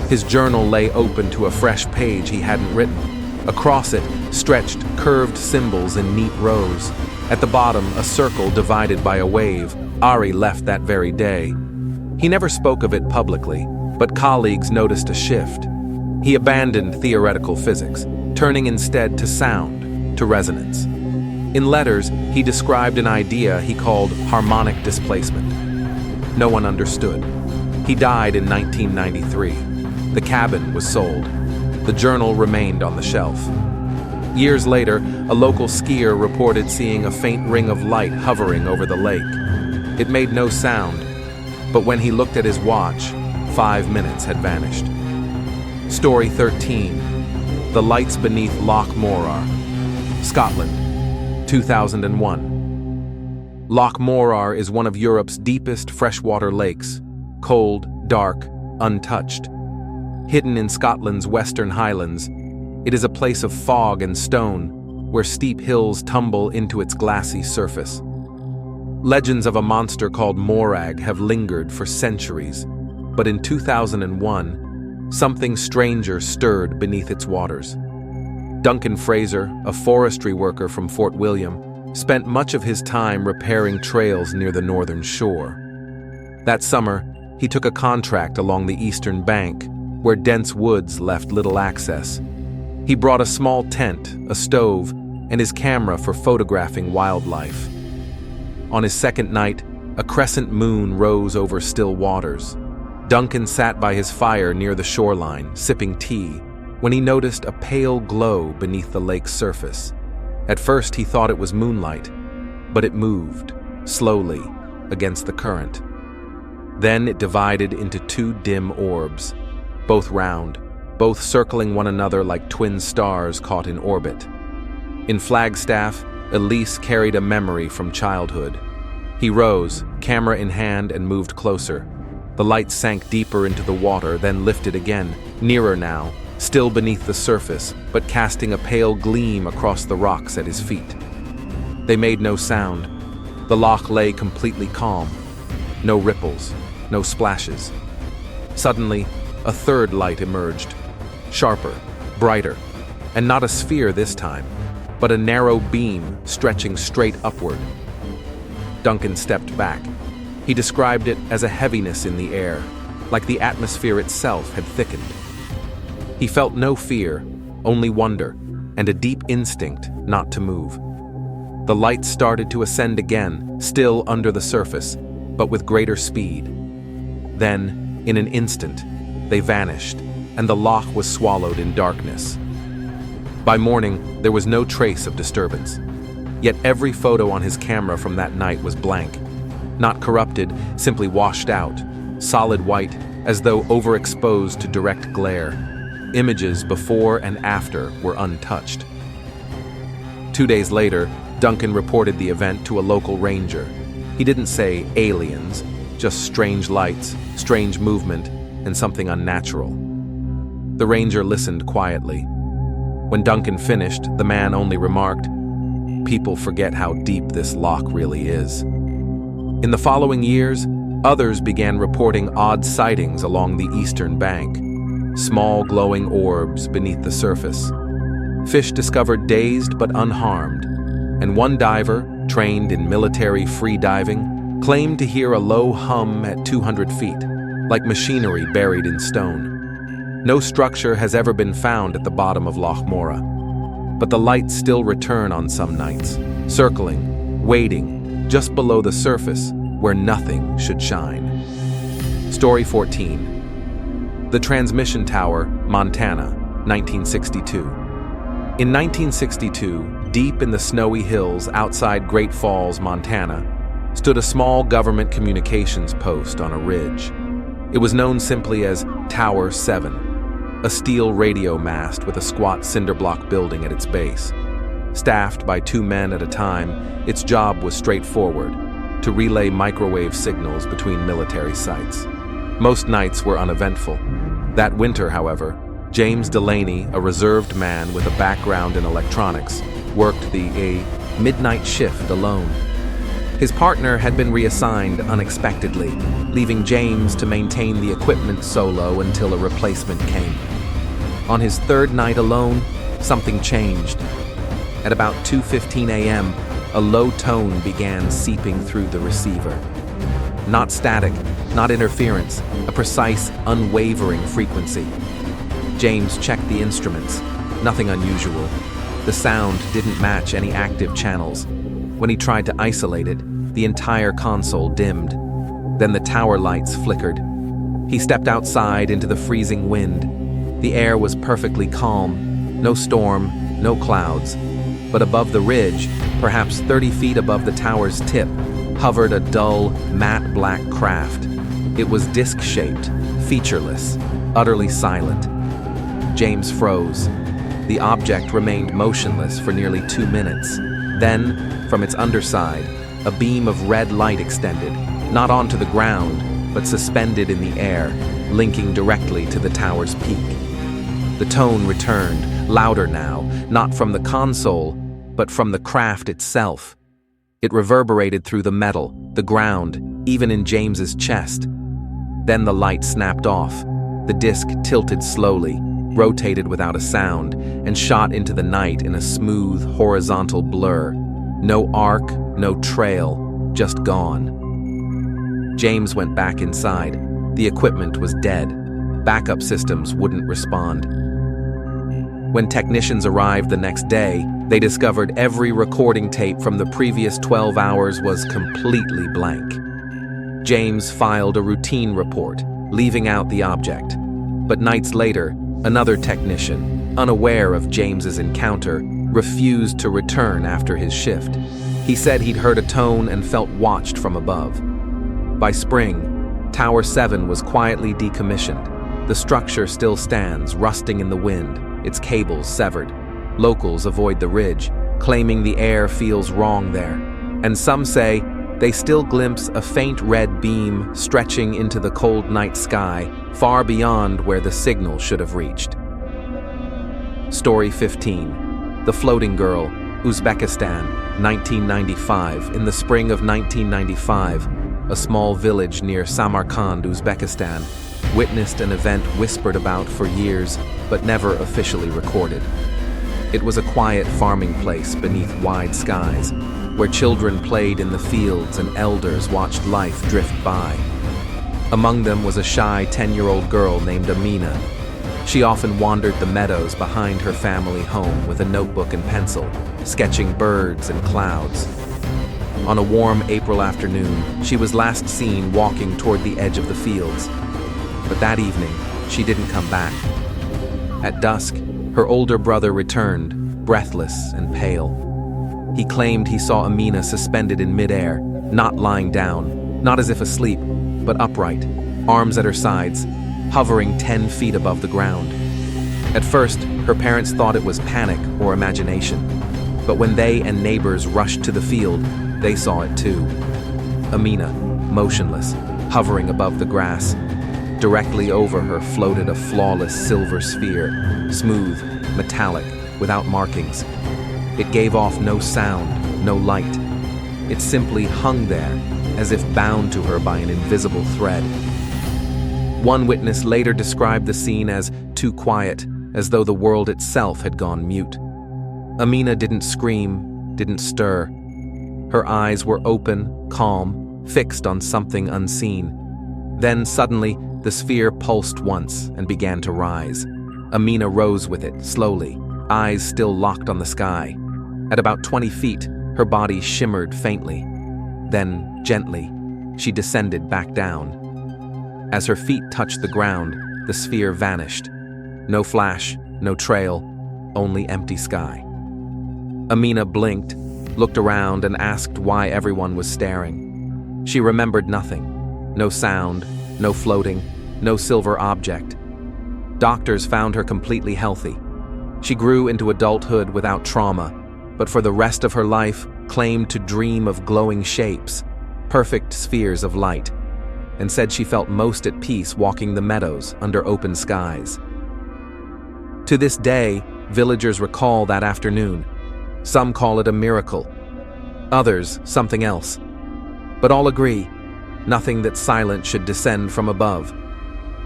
His journal lay open to a fresh page he hadn't written. Across it stretched curved symbols in neat rows. At the bottom, a circle divided by a wave. Ari left that very day. He never spoke of it publicly, but colleagues noticed a shift. He abandoned theoretical physics, turning instead to sound, to resonance. In letters, he described an idea he called harmonic displacement. No one understood. He died in 1993. The cabin was sold. The journal remained on the shelf. Years later, a local skier reported seeing a faint ring of light hovering over the lake. It made no sound, but when he looked at his watch, 5 minutes had vanished. Story 13. The Lights Beneath Loch Morar. Scotland, 2001. Loch Morar is one of Europe's deepest freshwater lakes, cold, dark, untouched. Hidden in Scotland's western highlands, it is a place of fog and stone, where steep hills tumble into its glassy surface. Legends of a monster called Morag have lingered for centuries, but in 2001, something stranger stirred beneath its waters. Duncan Fraser, a forestry worker from Fort William, spent much of his time repairing trails near the northern shore. That summer, he took a contract along the eastern bank, where dense woods left little access. He brought a small tent, a stove, and his camera for photographing wildlife. On his second night, a crescent moon rose over still waters. Duncan sat by his fire near the shoreline, sipping tea, when he noticed a pale glow beneath the lake's surface. At first, he thought it was moonlight, but it moved, slowly, against the current. Then it divided into two dim orbs, both round, both circling one another like twin stars caught in orbit. In Flagstaff, Elise carried a memory from childhood. He rose, camera in hand, and moved closer. The light sank deeper into the water, then lifted again, nearer now, still beneath the surface, but casting a pale gleam across the rocks at his feet. They made no sound. The loch lay completely calm. No ripples, no splashes. Suddenly, a third light emerged, sharper, brighter, and not a sphere this time, but a narrow beam stretching straight upward. Duncan stepped back. He described it as a heaviness in the air, like the atmosphere itself had thickened. He felt no fear, only wonder, and a deep instinct not to move. The light started to ascend again, still under the surface, but with greater speed. Then, in an instant, they vanished, and the loch was swallowed in darkness. By morning, there was no trace of disturbance. Yet every photo on his camera from that night was blank. Not corrupted, simply washed out, solid white, as though overexposed to direct glare. Images before and after were untouched. 2 days later, Duncan reported the event to a local ranger. He didn't say aliens, just strange lights, strange movement, and something unnatural. The ranger listened quietly. When Duncan finished, the man only remarked, "People forget how deep this loch really is." In the following years, others began reporting odd sightings along the eastern bank. Small glowing orbs beneath the surface. Fish discovered dazed but unharmed, and one diver, trained in military free diving, claimed to hear a low hum at 200 feet, like machinery buried in stone. No structure has ever been found at the bottom of Loch Morar, but the lights still return on some nights, circling, waiting, just below the surface where nothing should shine. Story 14. The Transmission Tower, Montana, 1962. In 1962, deep in the snowy hills outside Great Falls, Montana, stood a small government communications post on a ridge. It was known simply as Tower 7, a steel radio mast with a squat cinder block building at its base. Staffed by 2 men at a time, its job was straightforward, to relay microwave signals between military sites. Most nights were uneventful. That winter, however, James Delaney, a reserved man with a background in electronics, worked the midnight shift alone. His partner had been reassigned unexpectedly, leaving James to maintain the equipment solo until a replacement came. On his third night alone, something changed. At about 2:15 a.m., a low tone began seeping through the receiver. Not static, not interference, a precise, unwavering frequency. James checked the instruments. Nothing unusual. The sound didn't match any active channels. When he tried to isolate it, the entire console dimmed. Then the tower lights flickered. He stepped outside into the freezing wind. The air was perfectly calm. No storm, no clouds. But above the ridge, perhaps 30 feet above the tower's tip, hovered a dull, matte black craft. It was disc-shaped, featureless, utterly silent. James froze. The object remained motionless for nearly 2 minutes. Then, from its underside, a beam of red light extended, not onto the ground, but suspended in the air, linking directly to the tower's peak. The tone returned, louder now, not from the console, but from the craft itself. It reverberated through the metal, the ground, even in James's chest. Then the light snapped off. The disc tilted slowly, rotated without a sound, and shot into the night in a smooth, horizontal blur. No arc, no trail, just gone. James went back inside. The equipment was dead. Backup systems wouldn't respond. When technicians arrived the next day, they discovered every recording tape from the previous 12 hours was completely blank. James filed a routine report, leaving out the object. But nights later, another technician, unaware of James's encounter, refused to return after his shift. He said he'd heard a tone and felt watched from above. By spring, Tower 7 was quietly decommissioned. The structure still stands, rusting in the wind, its cables severed. Locals avoid the ridge, claiming the air feels wrong there. And some say they still glimpse a faint red beam stretching into the cold night sky, far beyond where the signal should have reached. Story 15. The Floating Girl, Uzbekistan, 1995. In the spring of 1995, a small village near Samarkand, Uzbekistan, witnessed an event whispered about for years, but never officially recorded. It was a quiet farming place beneath wide skies, where children played in the fields and elders watched life drift by. Among them was a shy 10-year-old girl named Amina. She often wandered the meadows behind her family home with a notebook and pencil, sketching birds and clouds. On a warm April afternoon, she was last seen walking toward the edge of the fields. But that evening, she didn't come back. At dusk, her older brother returned, breathless and pale. He claimed he saw Amina suspended in midair, not lying down, not as if asleep, but upright, arms at her sides, hovering 10 feet above the ground. At first, her parents thought it was panic or imagination. But when they and neighbors rushed to the field, they saw it too. Amina, motionless, hovering above the grass. Directly over her floated a flawless silver sphere, smooth, metallic, without markings. It gave off no sound, no light. It simply hung there, as if bound to her by an invisible thread. One witness later described the scene as too quiet, as though the world itself had gone mute. Amina didn't scream, didn't stir. Her eyes were open, calm, fixed on something unseen. Then suddenly, the sphere pulsed once and began to rise. Amina rose with it, slowly, eyes still locked on the sky. At about 20 feet, her body shimmered faintly. Then, gently, she descended back down. As her feet touched the ground, the sphere vanished. No flash, no trail, only empty sky. Amina blinked, looked around, and asked why everyone was staring. She remembered nothing. No sound, no floating, no silver object. Doctors found her completely healthy. She grew into adulthood without trauma, but for the rest of her life claimed to dream of glowing shapes, perfect spheres of light, and said she felt most at peace walking the meadows under open skies. To this day, villagers recall that afternoon. Some call it a miracle, others something else. But all agree, nothing that silent should descend from above.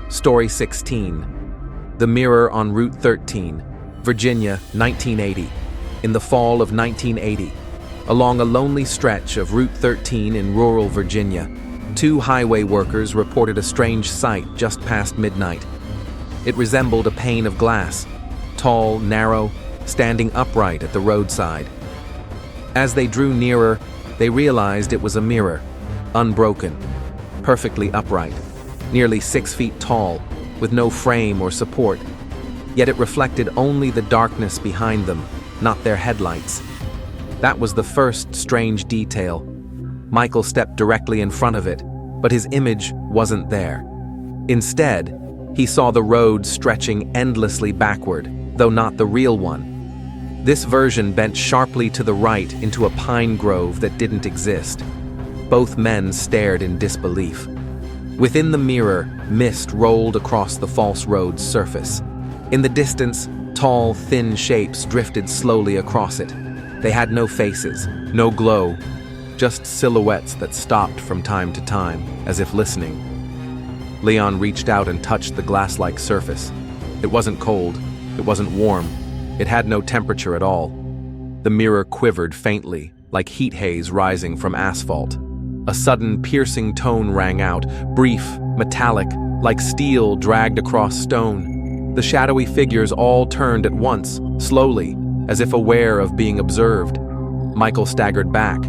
Story 16. The Mirror on Route 13, Virginia, 1980. In the fall of 1980, along a lonely stretch of Route 13 in rural Virginia, 2 highway workers reported a strange sight just past midnight. It resembled a pane of glass, tall, narrow, standing upright at the roadside. As they drew nearer, they realized it was a mirror, unbroken, perfectly upright, nearly 6 feet tall, with no frame or support. Yet it reflected only the darkness behind them, not their headlights. That was the first strange detail. Michael stepped directly in front of it, but his image wasn't there. Instead, he saw the road stretching endlessly backward, though not the real one. This version bent sharply to the right into a pine grove that didn't exist. Both men stared in disbelief. Within the mirror, mist rolled across the false road's surface. In the distance, tall, thin shapes drifted slowly across it. They had no faces, no glow, just silhouettes that stopped from time to time, as if listening. Leon reached out and touched the glass-like surface. It wasn't cold, it wasn't warm, it had no temperature at all. The mirror quivered faintly, like heat haze rising from asphalt. A sudden, piercing tone rang out, brief, metallic, like steel dragged across stone. The shadowy figures all turned at once, slowly, as if aware of being observed. Michael staggered back.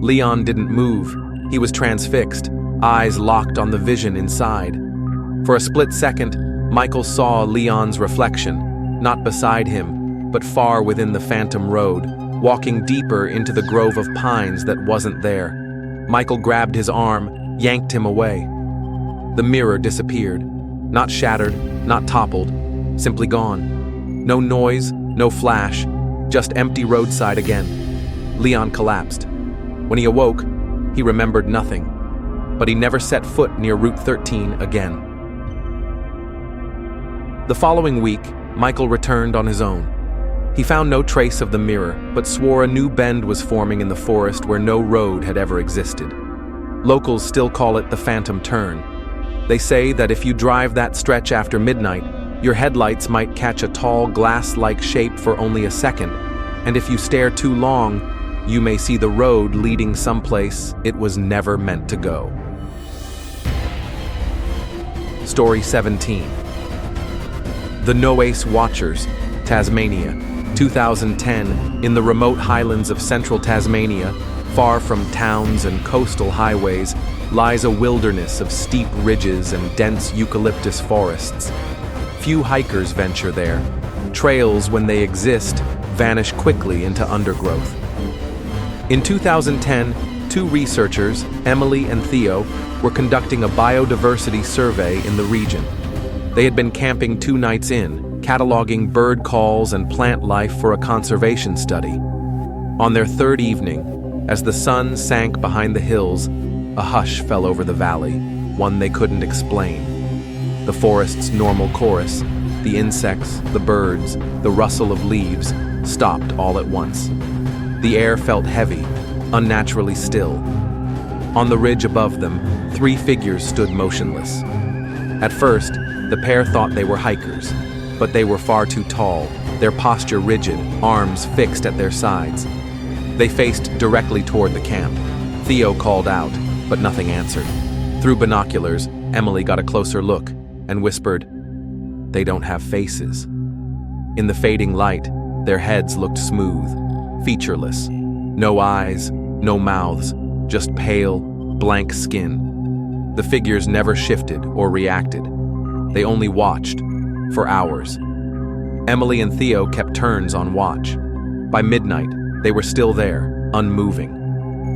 Leon didn't move. He was transfixed, eyes locked on the vision inside. For a split second, Michael saw Leon's reflection, not beside him, but far within the phantom road, walking deeper into the grove of pines that wasn't there. Michael grabbed his arm, yanked him away. The mirror disappeared. Not shattered, not toppled, simply gone. No noise, no flash, just empty roadside again. Leon collapsed. When he awoke, he remembered nothing, but he never set foot near Route 13 again. The following week, Michael returned on his own. He found no trace of the mirror, but swore a new bend was forming in the forest where no road had ever existed. Locals still call it the Phantom Turn. They say that if you drive that stretch after midnight, your headlights might catch a tall glass-like shape for only a second, and if you stare too long, you may see the road leading someplace it was never meant to go. Story 17. The No-Ace Watchers, Tasmania, 2010. In the remote highlands of central Tasmania, far from towns and coastal highways, lies a wilderness of steep ridges and dense eucalyptus forests. Few hikers venture there. Trails, when they exist, vanish quickly into undergrowth. In 2010, two researchers, Emily and Theo, were conducting a biodiversity survey in the region. They had been camping 2 nights in, cataloging bird calls and plant life for a conservation study. On their 3rd evening, as the sun sank behind the hills, a hush fell over the valley, one they couldn't explain. The forest's normal chorus, the insects, the birds, the rustle of leaves, stopped all at once. The air felt heavy, unnaturally still. On the ridge above them, 3 figures stood motionless. At first, the pair thought they were hikers, but they were far too tall, their posture rigid, arms fixed at their sides. They faced directly toward the camp. Theo called out, but nothing answered. Through binoculars, Emily got a closer look and whispered, "They don't have faces." In the fading light, their heads looked smooth, featureless. No eyes, no mouths, just pale, blank skin. The figures never shifted or reacted. They only watched, for hours. Emily and Theo kept turns on watch. By midnight, they were still there, unmoving.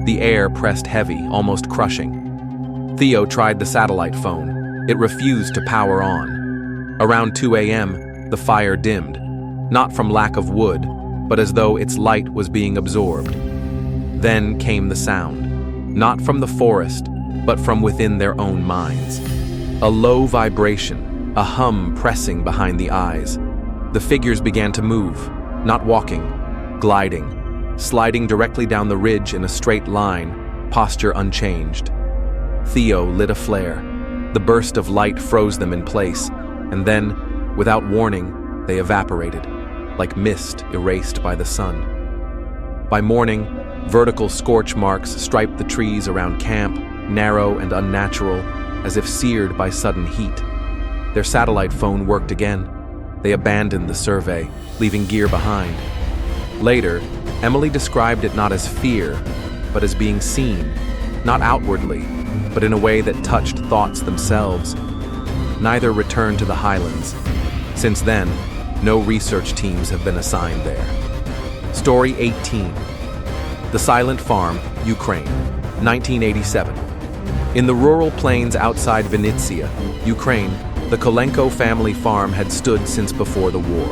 The air pressed heavy, almost crushing. Theo tried the satellite phone. It refused to power on. Around 2 a.m., the fire dimmed, not from lack of wood, but as though its light was being absorbed. Then came the sound, not from the forest, but from within their own minds. A low vibration, a hum pressing behind the eyes. The figures began to move, not walking, gliding, sliding directly down the ridge in a straight line, posture unchanged. Theo lit a flare. The burst of light froze them in place, and then, without warning, they evaporated, like mist erased by the sun. By morning, vertical scorch marks striped the trees around camp, narrow and unnatural, as if seared by sudden heat. Their satellite phone worked again. They abandoned the survey, leaving gear behind. Later, Emily described it not as fear, but as being seen, not outwardly, but in a way that touched thoughts themselves. Neither returned to the highlands. Since then, no research teams have been assigned there. Story 18. The Silent Farm, Ukraine, 1987. In the rural plains outside Vinnytsia, Ukraine, the Kolenko family farm had stood since before the war.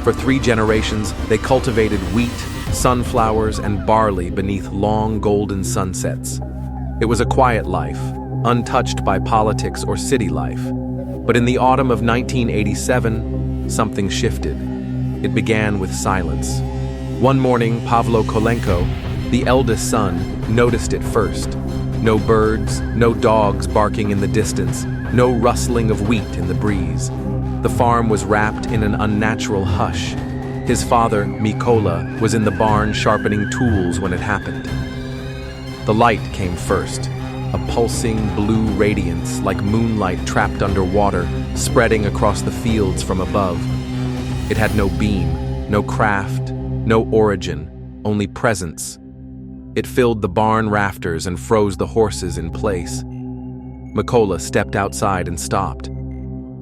For 3 generations, they cultivated wheat, sunflowers, and barley beneath long golden sunsets. It was a quiet life, untouched by politics or city life. But in the autumn of 1987, something shifted. It began with silence. One morning, Pavlo Kolenko, the eldest son, noticed it first. No birds, no dogs barking in the distance, no rustling of wheat in the breeze. The farm was wrapped in an unnatural hush. His father, Mikola, was in the barn sharpening tools when it happened. The light came first, a pulsing blue radiance like moonlight trapped underwater, spreading across the fields from above. It had no beam, no craft, no origin, only presence. It filled the barn rafters and froze the horses in place. Mikola stepped outside and stopped.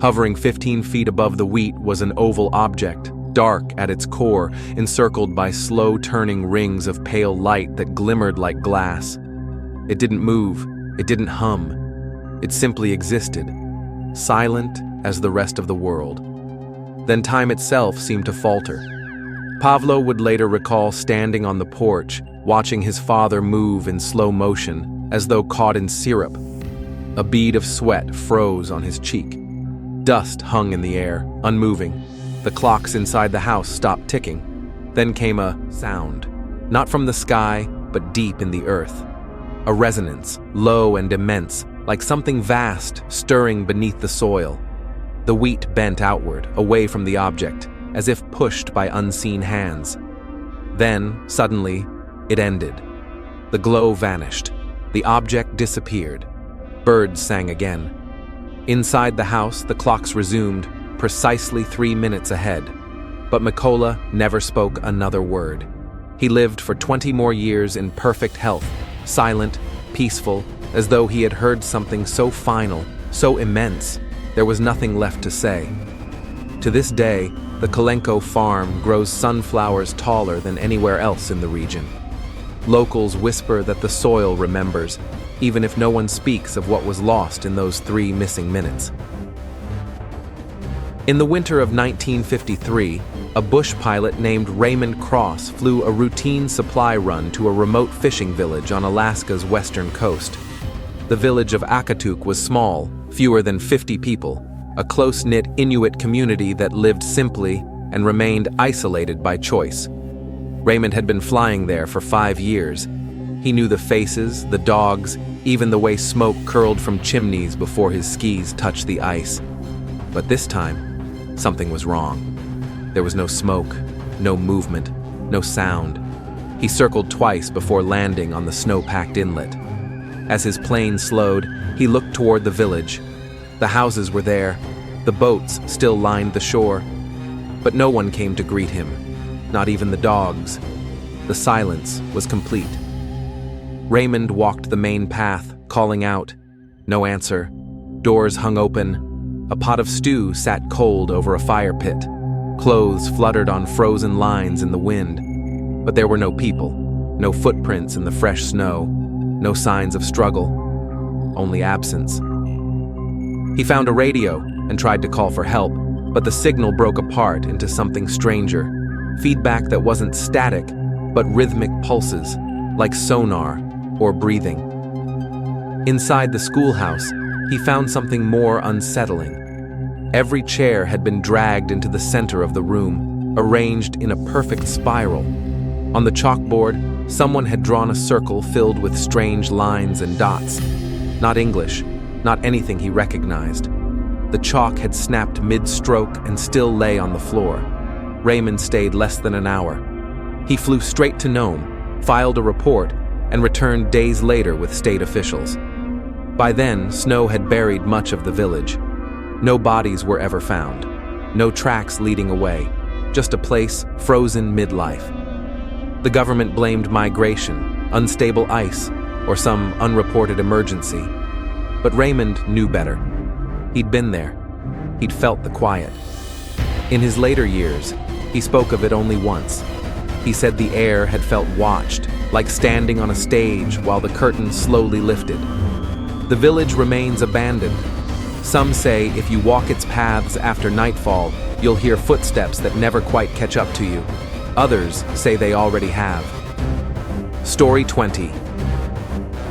Hovering 15 feet above the wheat was an oval object, dark at its core, encircled by slow-turning rings of pale light that glimmered like glass. It didn't move, it didn't hum. It simply existed, silent as the rest of the world. Then time itself seemed to falter. Pavlo would later recall standing on the porch, watching his father move in slow motion, as though caught in syrup. A bead of sweat froze on his cheek. Dust hung in the air, unmoving. The clocks inside the house stopped ticking. Then came a sound, not from the sky, but deep in the earth. A resonance, low and immense, like something vast stirring beneath the soil. The wheat bent outward, away from the object, as if pushed by unseen hands. Then, suddenly, it ended. The glow vanished. The object disappeared. Birds sang again. Inside the house, the clocks resumed, precisely 3 minutes ahead. But Mikola never spoke another word. He lived for 20 more years in perfect health, silent, peaceful, as though he had heard something so final, so immense, there was nothing left to say. To this day, the Kolenko farm grows sunflowers taller than anywhere else in the region. Locals whisper that the soil remembers, even if no one speaks of what was lost in those 3 missing minutes. In the winter of 1953, a bush pilot named Raymond Cross flew a routine supply run to a remote fishing village on Alaska's western coast. The village of Akatuk was small, fewer than 50 people, a close-knit Inuit community that lived simply and remained isolated by choice. Raymond had been flying there for 5 years. He knew the faces, the dogs, even the way smoke curled from chimneys before his skis touched the ice. But this time, something was wrong. There was no smoke, no movement, no sound. He circled twice before landing on the snow-packed inlet. As his plane slowed, he looked toward the village. The houses were there, the boats still lined the shore. But no one came to greet him, not even the dogs. The silence was complete. Raymond walked the main path, calling out. No answer. Doors hung open. A pot of stew sat cold over a fire pit. Clothes fluttered on frozen lines in the wind. But there were no people, no footprints in the fresh snow, no signs of struggle, only absence. He found a radio and tried to call for help, but the signal broke apart into something stranger. Feedback that wasn't static, but rhythmic pulses, like sonar or breathing. Inside the schoolhouse, he found something more unsettling. Every chair had been dragged into the center of the room, arranged in a perfect spiral. On the chalkboard, someone had drawn a circle filled with strange lines and dots. Not English, not anything he recognized. The chalk had snapped mid-stroke and still lay on the floor. Raymond stayed less than an hour. He flew straight to Nome, filed a report, and returned days later with state officials. By then, snow had buried much of the village. No bodies were ever found. No tracks leading away. Just a place frozen midlife. The government blamed migration, unstable ice, or some unreported emergency. But Raymond knew better. He'd been there. He'd felt the quiet. In his later years, he spoke of it only once. He said the air had felt watched, like standing on a stage while the curtain slowly lifted. The village remains abandoned, Some say if you walk its paths after nightfall, you'll hear footsteps that never quite catch up to you. Others say they already have. Story 20.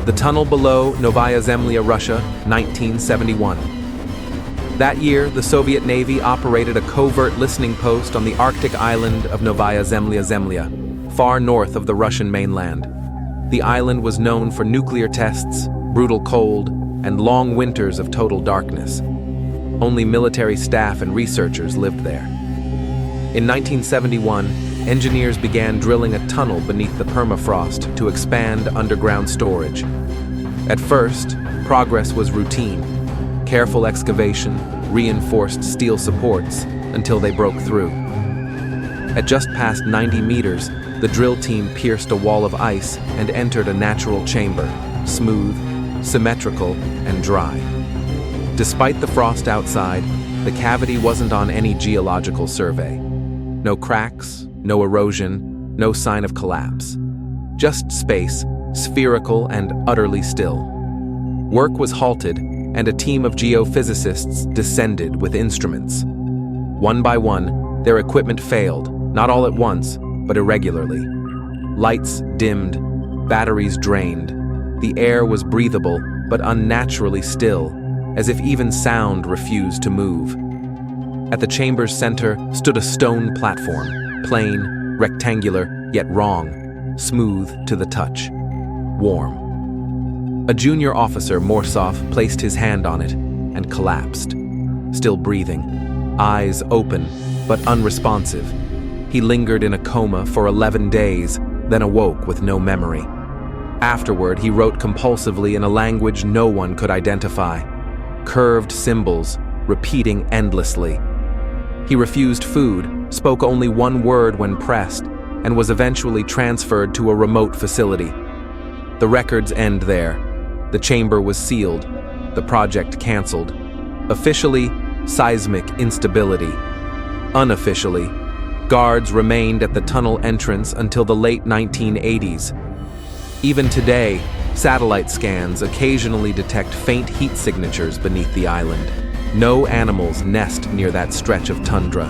The tunnel below Novaya Zemlya, Russia, 1971. That year, the Soviet Navy operated a covert listening post on the Arctic island of Novaya Zemlya, far north of the Russian mainland. The island was known for nuclear tests, brutal cold, and long winters of total darkness. Only military staff and researchers lived there. In 1971, engineers began drilling a tunnel beneath the permafrost to expand underground storage. At first, progress was routine. Careful excavation, reinforced steel supports, until they broke through. At just past 90 meters, the drill team pierced a wall of ice and entered a natural chamber, smooth, symmetrical, and dry. Despite the frost outside, the cavity wasn't on any geological survey. No cracks, no erosion, no sign of collapse. Just space, spherical and utterly still. Work was halted, and a team of geophysicists descended with instruments. One by one, their equipment failed, not all at once, but irregularly. Lights dimmed, batteries drained. The air was breathable, but unnaturally still, as if even sound refused to move. At the chamber's center stood a stone platform, plain, rectangular, yet wrong, smooth to the touch, warm. A junior officer, Morsov, placed his hand on it and collapsed, still breathing, eyes open but unresponsive. He lingered in a coma for 11 days, then awoke with no memory. Afterward, he wrote compulsively in a language no one could identify, curved symbols, repeating endlessly. He refused food, spoke only one word when pressed, and was eventually transferred to a remote facility. The records end there. The chamber was sealed, the project canceled. Officially, seismic instability. Unofficially, guards remained at the tunnel entrance until the late 1980s. Even today, satellite scans occasionally detect faint heat signatures beneath the island. No animals nest near that stretch of tundra.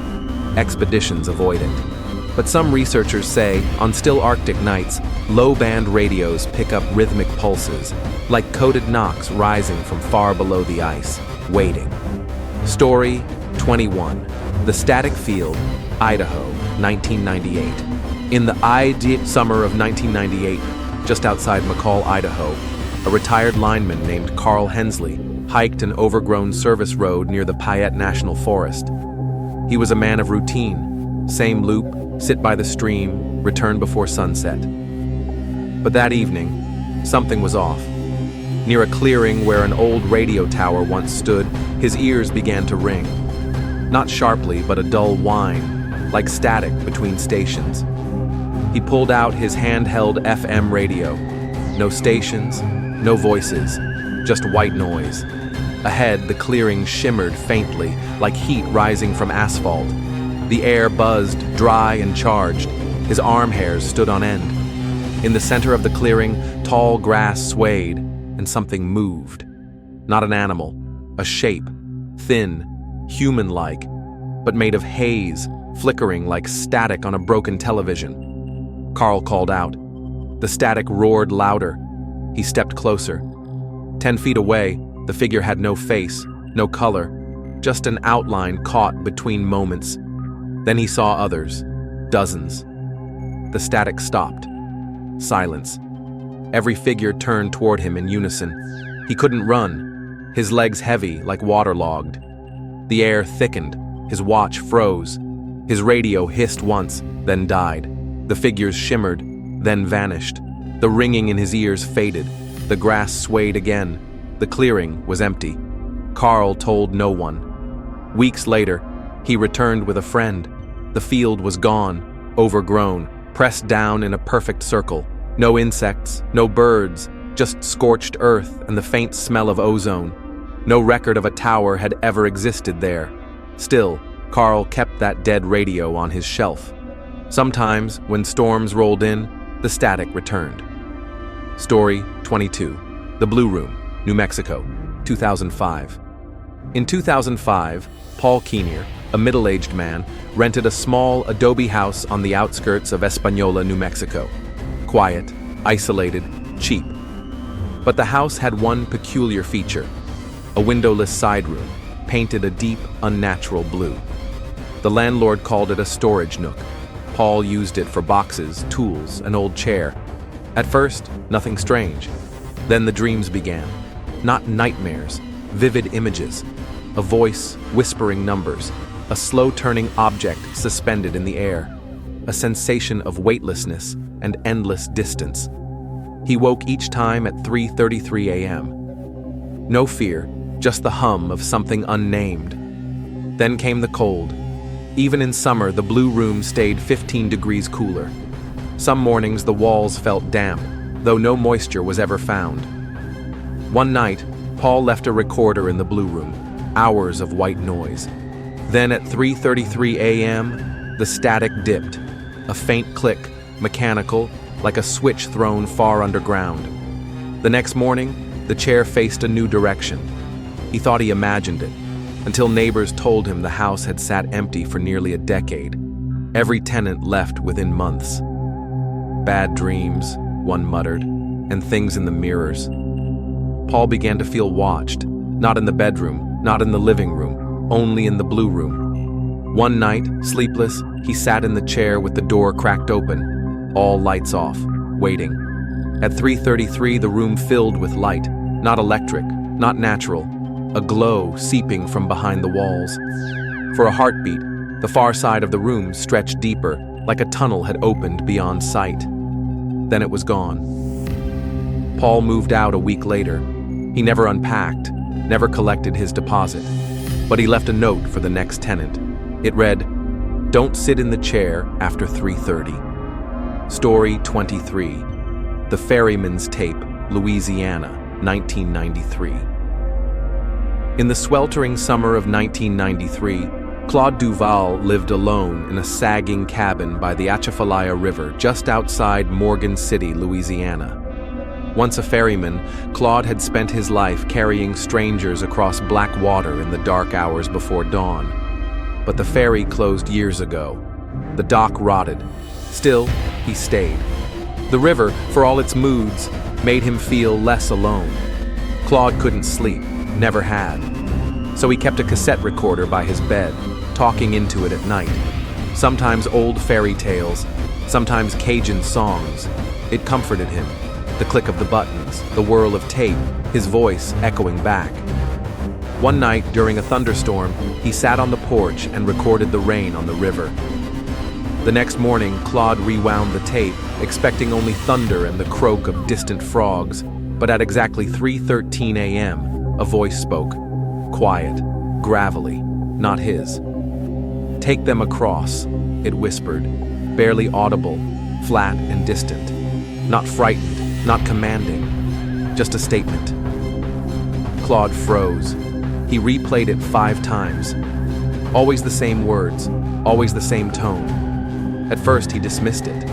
Expeditions avoid it. But some researchers say, on still Arctic nights, low-band radios pick up rhythmic pulses, like coded knocks rising from far below the ice, waiting. Story 21. The Static Field, Idaho, 1998. In the summer of 1998, just outside McCall, Idaho, a retired lineman named Carl Hensley hiked an overgrown service road near the Payette National Forest. He was a man of routine, same loop, sit by the stream, return before sunset. But that evening, something was off. Near a clearing where an old radio tower once stood, his ears began to ring. Not sharply, but a dull whine, like static between stations. He pulled out his handheld FM radio. No stations, no voices, just white noise. Ahead, the clearing shimmered faintly, like heat rising from asphalt. The air buzzed, dry and charged. His arm hairs stood on end. In the center of the clearing, tall grass swayed, and something moved. Not an animal, a shape, thin, human-like, but made of haze, flickering like static on a broken television. Carl called out. The static roared louder. He stepped closer. 10 feet away, the figure had no face, no color, just an outline caught between moments. Then he saw others, dozens. The static stopped. Silence. Every figure turned toward him in unison. He couldn't run, his legs heavy like waterlogged. The air thickened, his watch froze. His radio hissed once, then died. The figures shimmered, then vanished. The ringing in his ears faded. The grass swayed again. The clearing was empty. Carl told no one. Weeks later, he returned with a friend. The field was gone, overgrown, pressed down in a perfect circle. No insects, no birds, just scorched earth and the faint smell of ozone. No record of a tower had ever existed there. Still, Carl kept that dead radio on his shelf. Sometimes, when storms rolled in, the static returned. Story 22. The Blue Room, New Mexico, 2005. In 2005, Paul Keener, a middle-aged man, rented a small adobe house on the outskirts of Española, New Mexico. Quiet, isolated, cheap. But the house had one peculiar feature: a windowless side room, painted a deep, unnatural blue. The landlord called it a storage nook. Paul used it for boxes, tools, an old chair. At first, nothing strange. Then the dreams began. Not nightmares, vivid images. A voice whispering numbers. A slow-turning object suspended in the air. A sensation of weightlessness and endless distance. He woke each time at 3:33 a.m. No fear, just the hum of something unnamed. Then came the cold. Even in summer, the blue room stayed 15 degrees cooler. Some mornings the walls felt damp, though no moisture was ever found. One night, Paul left a recorder in the blue room, hours of white noise. Then at 3:33 a.m., the static dipped. A faint click, mechanical, like a switch thrown far underground. The next morning, the chair faced a new direction. He thought he imagined it, until neighbors told him the house had sat empty for nearly a decade. Every tenant left within months. Bad dreams, one muttered, and things in the mirrors. Paul began to feel watched, not in the bedroom, not in the living room, only in the blue room. One night, sleepless, he sat in the chair with the door cracked open, all lights off, waiting. At 3:33, the room filled with light, not electric, not natural, a glow seeping from behind the walls. For a heartbeat, the far side of the room stretched deeper, like a tunnel had opened beyond sight. Then it was gone. Paul moved out a week later. He never unpacked, never collected his deposit, but he left a note for the next tenant. It read, "Don't sit in the chair after 3:30. Story 23. The Ferryman's Tape, Louisiana, 1993. In the sweltering summer of 1993, Claude Duval lived alone in a sagging cabin by the Atchafalaya River just outside Morgan City, Louisiana. Once a ferryman, Claude had spent his life carrying strangers across black water in the dark hours before dawn. But the ferry closed years ago. The dock rotted. Still, he stayed. The river, for all its moods, made him feel less alone. Claude couldn't sleep, never had. So he kept a cassette recorder by his bed, talking into it at night. Sometimes old fairy tales, sometimes Cajun songs. It comforted him. The click of the buttons, the whirl of tape, his voice echoing back. One night, during a thunderstorm, he sat on the porch and recorded the rain on the river. The next morning, Claude rewound the tape, expecting only thunder and the croak of distant frogs. But at exactly 3:13 a.m., a voice spoke. Quiet, gravelly, not his. "Take them across," it whispered, barely audible, flat and distant. Not frightened, not commanding, just a statement. Claude froze. He replayed it 5 times. Always the same words, always the same tone. At first he dismissed it.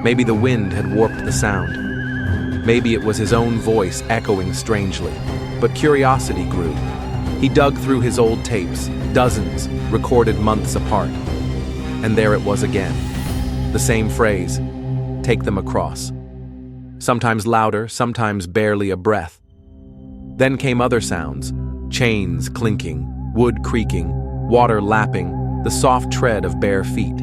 Maybe the wind had warped the sound. Maybe it was his own voice echoing strangely. But curiosity grew. He dug through his old tapes, dozens, recorded months apart. And there it was again. The same phrase, "Take them across." Sometimes louder, sometimes barely a breath. Then came other sounds, chains clinking, wood creaking, water lapping, the soft tread of bare feet.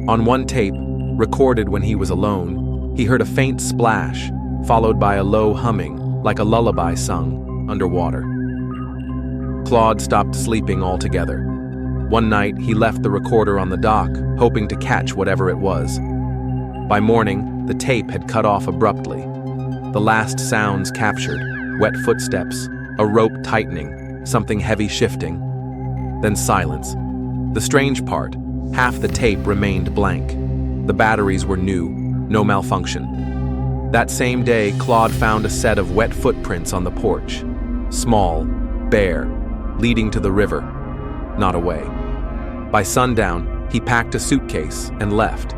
On one tape, recorded when he was alone, he heard a faint splash, followed by a low humming, like a lullaby sung, underwater. Claude stopped sleeping altogether. One night, he left the recorder on the dock, hoping to catch whatever it was. By morning, the tape had cut off abruptly. The last sounds captured, wet footsteps, a rope tightening, something heavy shifting. Then silence. The strange part, half the tape remained blank. The batteries were new, no malfunction. That same day, Claude found a set of wet footprints on the porch. Small, bare, leading to the river, not away. By sundown, he packed a suitcase and left.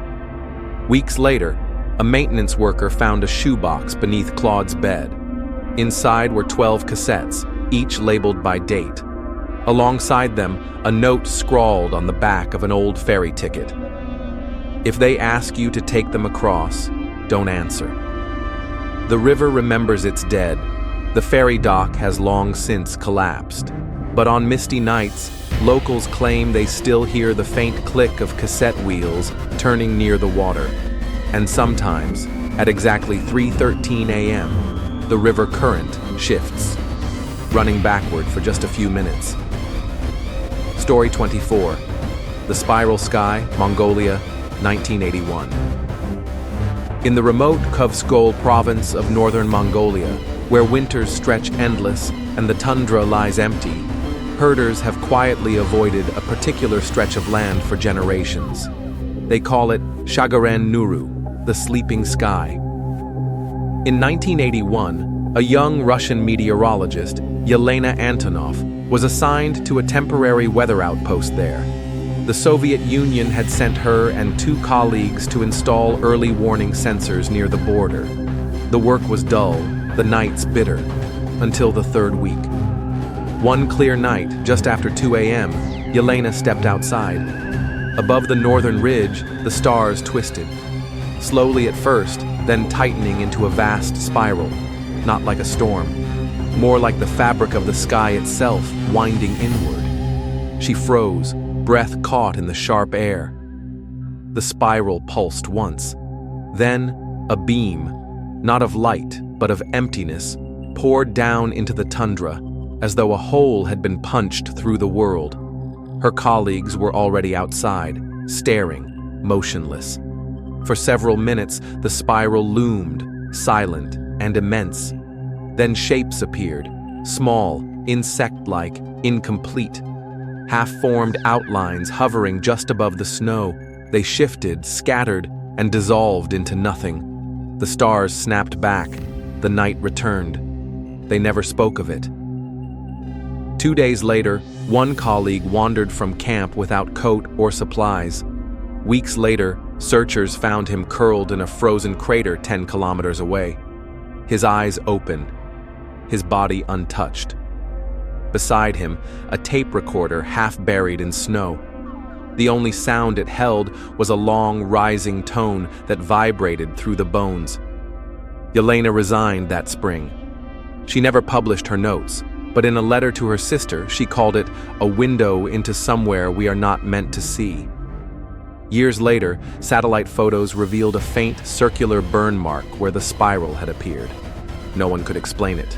Weeks later, a maintenance worker found a shoebox beneath Claude's bed. Inside were 12 cassettes, each labeled by date. Alongside them, a note scrawled on the back of an old ferry ticket. If they ask you to take them across, don't answer. The river remembers its dead. The ferry dock has long since collapsed. But on misty nights, locals claim they still hear the faint click of cassette wheels turning near the water. And sometimes, at exactly 3:13 a.m., the river current shifts, running backward for just a few minutes. Story 24. The Spiral Sky, Mongolia, 1981. In the remote Kovskol province of northern Mongolia, where winters stretch endless and the tundra lies empty, herders have quietly avoided a particular stretch of land for generations. They call it Shagaren Nuru, the sleeping sky. In 1981, a young Russian meteorologist, Yelena Antonov, was assigned to a temporary weather outpost there. The Soviet Union had sent her and 2 colleagues to install early warning sensors near the border. The work was dull, the nights bitter, until the 3rd week. One clear night, just after 2 a.m., Yelena stepped outside. Above the northern ridge, the stars twisted. Slowly at first, then tightening into a vast spiral, not like a storm, more like the fabric of the sky itself winding inward. She froze, breath caught in the sharp air. The spiral pulsed once. Then, a beam, not of light, but of emptiness, poured down into the tundra, as though a hole had been punched through the world. Her colleagues were already outside, staring, motionless. For several minutes, the spiral loomed, silent and immense. Then shapes appeared, small, insect-like, incomplete. Half-formed outlines hovering just above the snow. They shifted, scattered, and dissolved into nothing. The stars snapped back. The night returned. They never spoke of it. 2 days later, one colleague wandered from camp without coat or supplies. Weeks later, searchers found him curled in a frozen crater 10 kilometers away. His eyes open, his body untouched. Beside him, a tape recorder half buried in snow. The only sound it held was a long, rising tone that vibrated through the bones. Yelena resigned that spring. She never published her notes, but in a letter to her sister, she called it a window into somewhere we are not meant to see. Years later, satellite photos revealed a faint circular burn mark where the spiral had appeared. No one could explain it.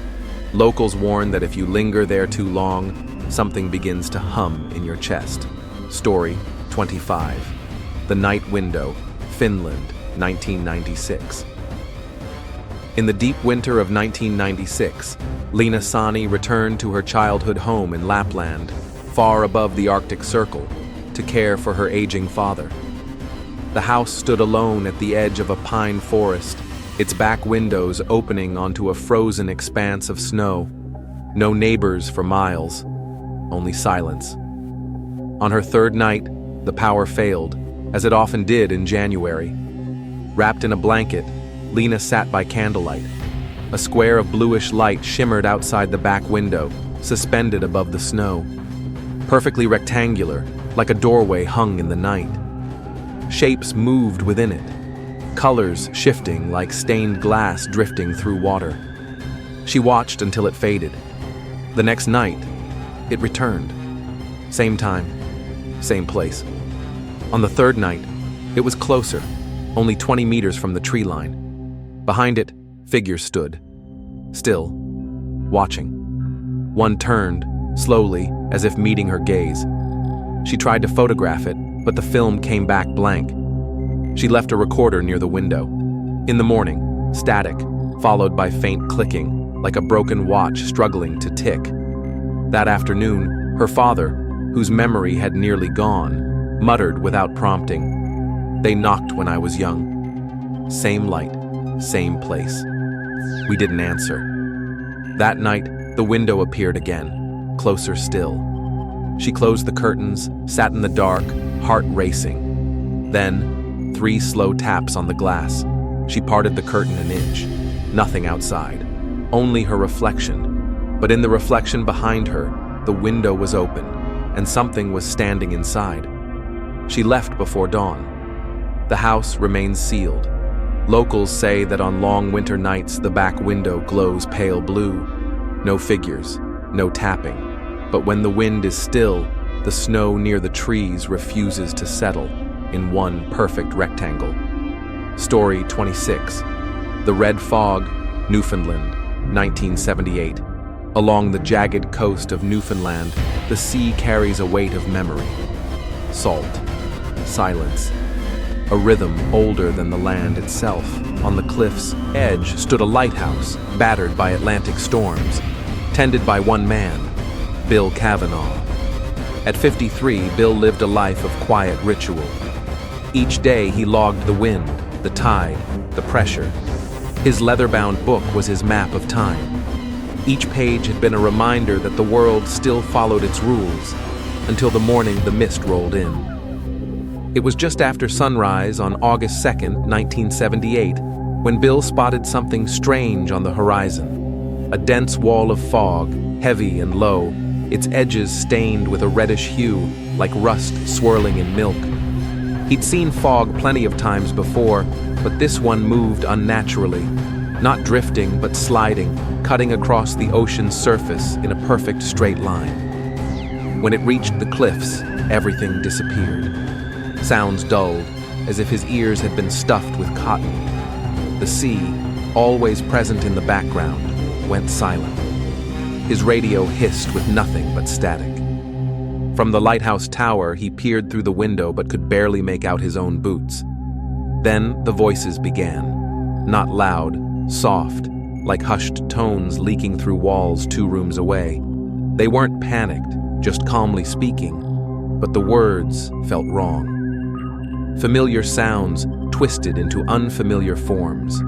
Locals warn that if you linger there too long, something begins to hum in your chest. Story 25. The Night Window, Finland, 1996. In the deep winter of 1996, Lena Sani returned to her childhood home in Lapland, far above the Arctic Circle, to care for her aging father. The house stood alone at the edge of a pine forest, its back windows opening onto a frozen expanse of snow. No neighbors for miles, only silence. On her 3rd night, the power failed, as it often did in January. Wrapped in a blanket, Lena sat by candlelight. A square of bluish light shimmered outside the back window, suspended above the snow. Perfectly rectangular, like a doorway hung in the night. Shapes moved within it, colors shifting like stained glass drifting through water. She watched until it faded. The next night, it returned. Same time, same place. On the 3rd night, it was closer, only 20 meters from the tree line. Behind it, figures stood, still, watching. One turned, slowly, as if meeting her gaze. She tried to photograph it, but the film came back blank. She left a recorder near the window. In the morning, static, followed by faint clicking, like a broken watch struggling to tick. That afternoon, her father, whose memory had nearly gone, muttered without prompting, "They knocked when I was young. Same light, same place." We didn't answer. That night, the window appeared again, closer still. She closed the curtains, sat in the dark, heart racing. Then, 3 slow taps on the glass. She parted the curtain an inch. Nothing outside. Only her reflection. But in the reflection behind her, the window was open, and something was standing inside. She left before dawn. The house remains sealed. Locals say that on long winter nights the back window glows pale blue. No figures, no tapping. But when the wind is still, the snow near the trees refuses to settle in one perfect rectangle. Story 26. The Red Fog, Newfoundland, 1978. Along the jagged coast of Newfoundland, the sea carries a weight of memory. Salt. Silence. A rhythm older than the land itself. On the cliff's edge stood a lighthouse, battered by Atlantic storms, tended by one man, Bill Cavanaugh. At 53, Bill lived a life of quiet ritual. Each day he logged the wind, the tide, the pressure. His leather-bound book was his map of time. Each page had been a reminder that the world still followed its rules, until the morning the mist rolled in. It was just after sunrise on August 2nd, 1978, when Bill spotted something strange on the horizon. A dense wall of fog, heavy and low, its edges stained with a reddish hue, like rust swirling in milk. He'd seen fog plenty of times before, but this one moved unnaturally, not drifting but sliding, cutting across the ocean's surface in a perfect straight line. When it reached the cliffs, everything disappeared. Sounds dulled, as if his ears had been stuffed with cotton. The sea, always present in the background, went silent. His radio hissed with nothing but static. From the lighthouse tower, he peered through the window but could barely make out his own boots. Then the voices began, not loud, soft, like hushed tones leaking through walls 2 rooms away. They weren't panicked, just calmly speaking, but the words felt wrong. Familiar sounds twisted into unfamiliar forms.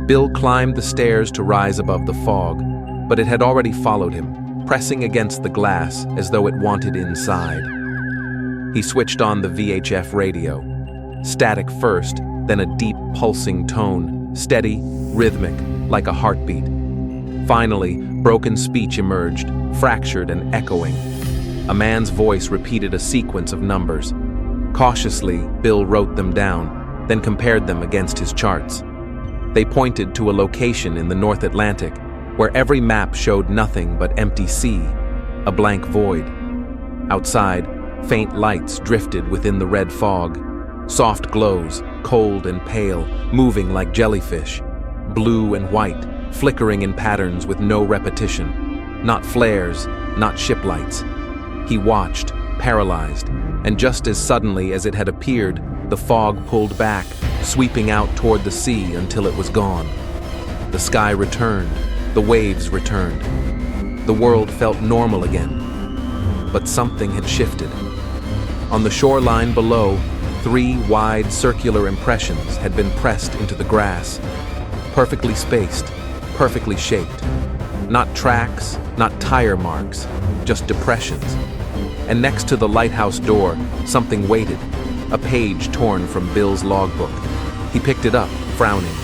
Bill climbed the stairs to rise above the fog, but it had already followed him, pressing against the glass as though it wanted inside. He switched on the VHF radio. Static first, then a deep, pulsing tone, steady, rhythmic, like a heartbeat. Finally, broken speech emerged, fractured and echoing. A man's voice repeated a sequence of numbers. Cautiously, Bill wrote them down, then compared them against his charts. They pointed to a location in the North Atlantic, where every map showed nothing but empty sea, a blank void. Outside, faint lights drifted within the red fog. Soft glows, cold and pale, moving like jellyfish. Blue and white, flickering in patterns with no repetition. Not flares, not ship lights. He watched, paralyzed, and just as suddenly as it had appeared, the fog pulled back, sweeping out toward the sea until it was gone. The sky returned, the waves returned. The world felt normal again. But something had shifted. On the shoreline below, 3 wide circular impressions had been pressed into the grass, perfectly spaced, perfectly shaped. Not tracks, not tire marks, just depressions. And next to the lighthouse door, something waited, a page torn from Bill's logbook. He picked it up, frowning.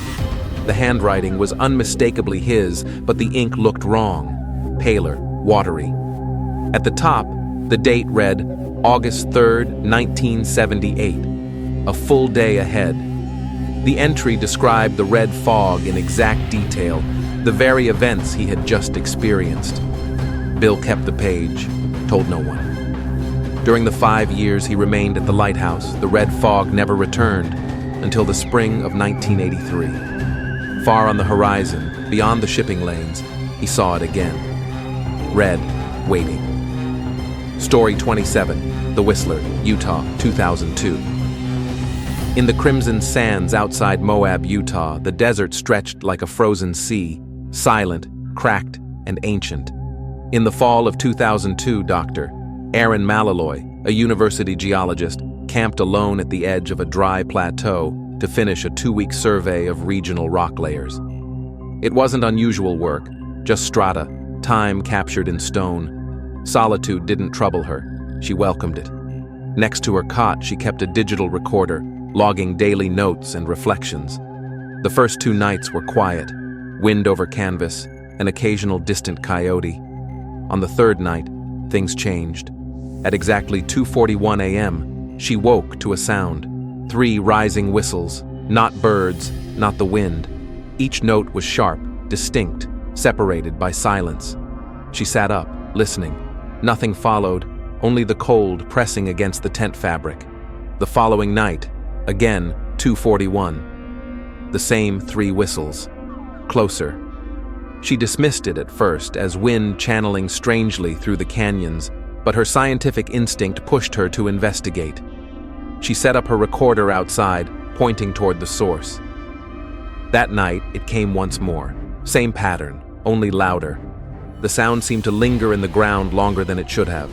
The handwriting was unmistakably his, but the ink looked wrong, paler, watery. At the top, the date read August 3rd, 1978, a full day ahead. The entry described the red fog in exact detail, the very events he had just experienced. Bill kept the page, told no one. During the 5 years he remained at the lighthouse, the red fog never returned until the spring of 1983. Far on the horizon, beyond the shipping lanes, he saw it again. Red, waiting. Story 27, The Whistler, Utah, 2002. In the crimson sands outside Moab, Utah, the desert stretched like a frozen sea, silent, cracked, and ancient. In the fall of 2002, Dr. Aaron Malaloy, a university geologist, camped alone at the edge of a dry plateau to finish a 2-week survey of regional rock layers. It wasn't unusual work, just strata, time captured in stone. Solitude didn't trouble her, she welcomed it. Next to her cot, she kept a digital recorder, logging daily notes and reflections. The first 2 nights were quiet, wind over canvas, an occasional distant coyote. On the third night, things changed. At exactly 2:41 a.m., she woke to a sound. 3 rising whistles, not birds, not the wind. Each note was sharp, distinct, separated by silence. She sat up, listening. Nothing followed, only the cold pressing against the tent fabric. The following night, again 2:41. The same 3 whistles. Closer. She dismissed it at first as wind channeling strangely through the canyons, but her scientific instinct pushed her to investigate. She set up her recorder outside, pointing toward the source. That night, it came once more. Same pattern, only louder. The sound seemed to linger in the ground longer than it should have.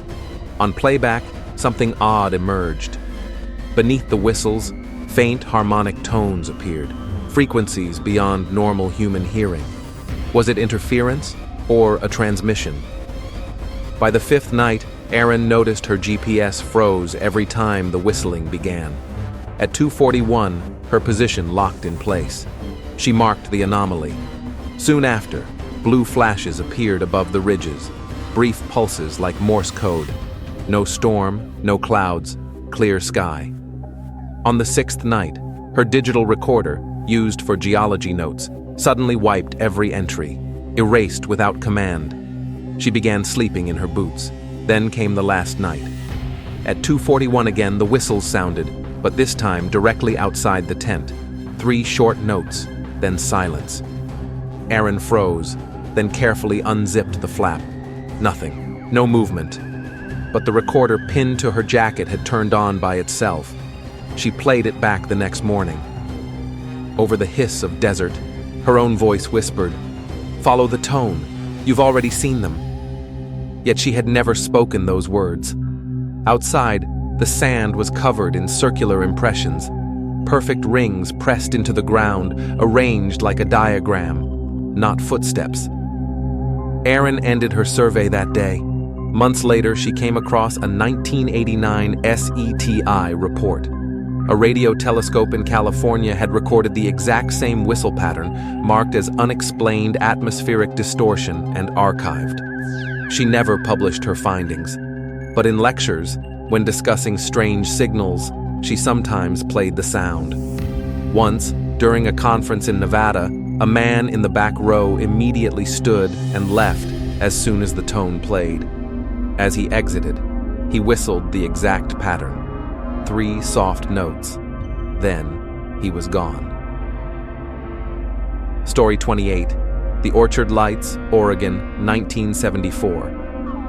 On playback, something odd emerged. Beneath the whistles, faint harmonic tones appeared, frequencies beyond normal human hearing. Was it interference or a transmission? By the 5th night, Erin noticed her GPS froze every time the whistling began. At 2:41, her position locked in place. She marked the anomaly. Soon after, blue flashes appeared above the ridges, brief pulses like Morse code. No storm, no clouds, clear sky. On the 6th night, her digital recorder, used for geology notes, suddenly wiped every entry, erased without command. She began sleeping in her boots. Then came the last night. At 2:41 again, the whistles sounded, but this time directly outside the tent. 3 short notes, then silence. Erin froze, then carefully unzipped the flap. Nothing, no movement. But the recorder pinned to her jacket had turned on by itself. She played it back the next morning. Over the hiss of desert, her own voice whispered, "Follow the tone. You've already seen them." Yet she had never spoken those words. Outside, the sand was covered in circular impressions, perfect rings pressed into the ground, arranged like a diagram, not footsteps. Erin ended her survey that day. Months later, she came across a 1989 SETI report. A radio telescope in California had recorded the exact same whistle pattern, marked as unexplained atmospheric distortion, and archived. She never published her findings, but in lectures, when discussing strange signals, she sometimes played the sound. Once, during a conference in Nevada, a man in the back row immediately stood and left as soon as the tone played. As he exited, he whistled the exact pattern. 3 soft notes. Then, he was gone. Story 28. The Orchard Lights, Oregon, 1974.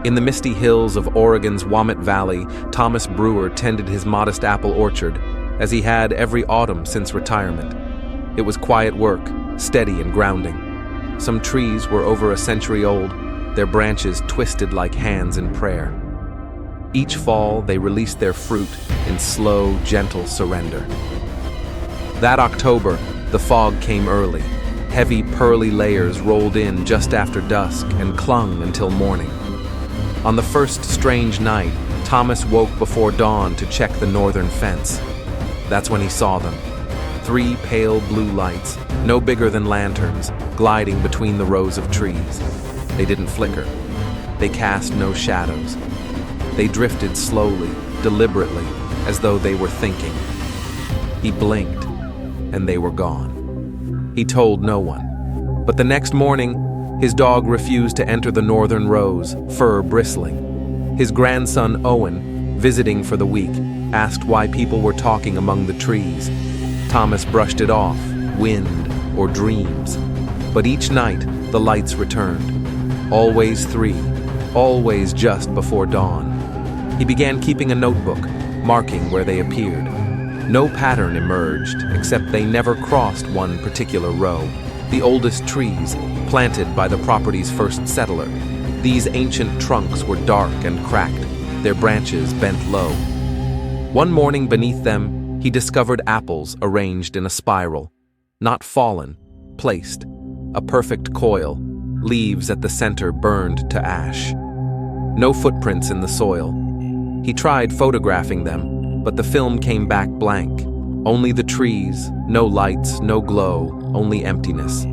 In the misty hills of Oregon's Willamette Valley, Thomas Brewer tended his modest apple orchard, as he had every autumn since retirement. It was quiet work, steady and grounding. Some trees were over a century old, their branches twisted like hands in prayer. Each fall, they released their fruit in slow, gentle surrender. That October, the fog came early. Heavy, pearly layers rolled in just after dusk and clung until morning. On the first strange night, Thomas woke before dawn to check the northern fence. That's when he saw them. 3 pale blue lights, no bigger than lanterns, gliding between the rows of trees. They didn't flicker. They cast no shadows. They drifted slowly, deliberately, as though they were thinking. He blinked, and they were gone. He told no one. But the next morning, his dog refused to enter the northern rows, fur bristling. His grandson, Owen, visiting for the week, asked why people were talking among the trees. Thomas brushed it off, wind or dreams. But each night, the lights returned. Always 3, always just before dawn. He began keeping a notebook, marking where they appeared. No pattern emerged, except they never crossed one particular row. The oldest trees, planted by the property's first settler. These ancient trunks were dark and cracked, their branches bent low. One morning beneath them, he discovered apples arranged in a spiral. Not fallen, placed. A perfect coil, leaves at the center burned to ash. No footprints in the soil. He tried photographing them, but the film came back blank. Only the trees, no lights, no glow, only emptiness.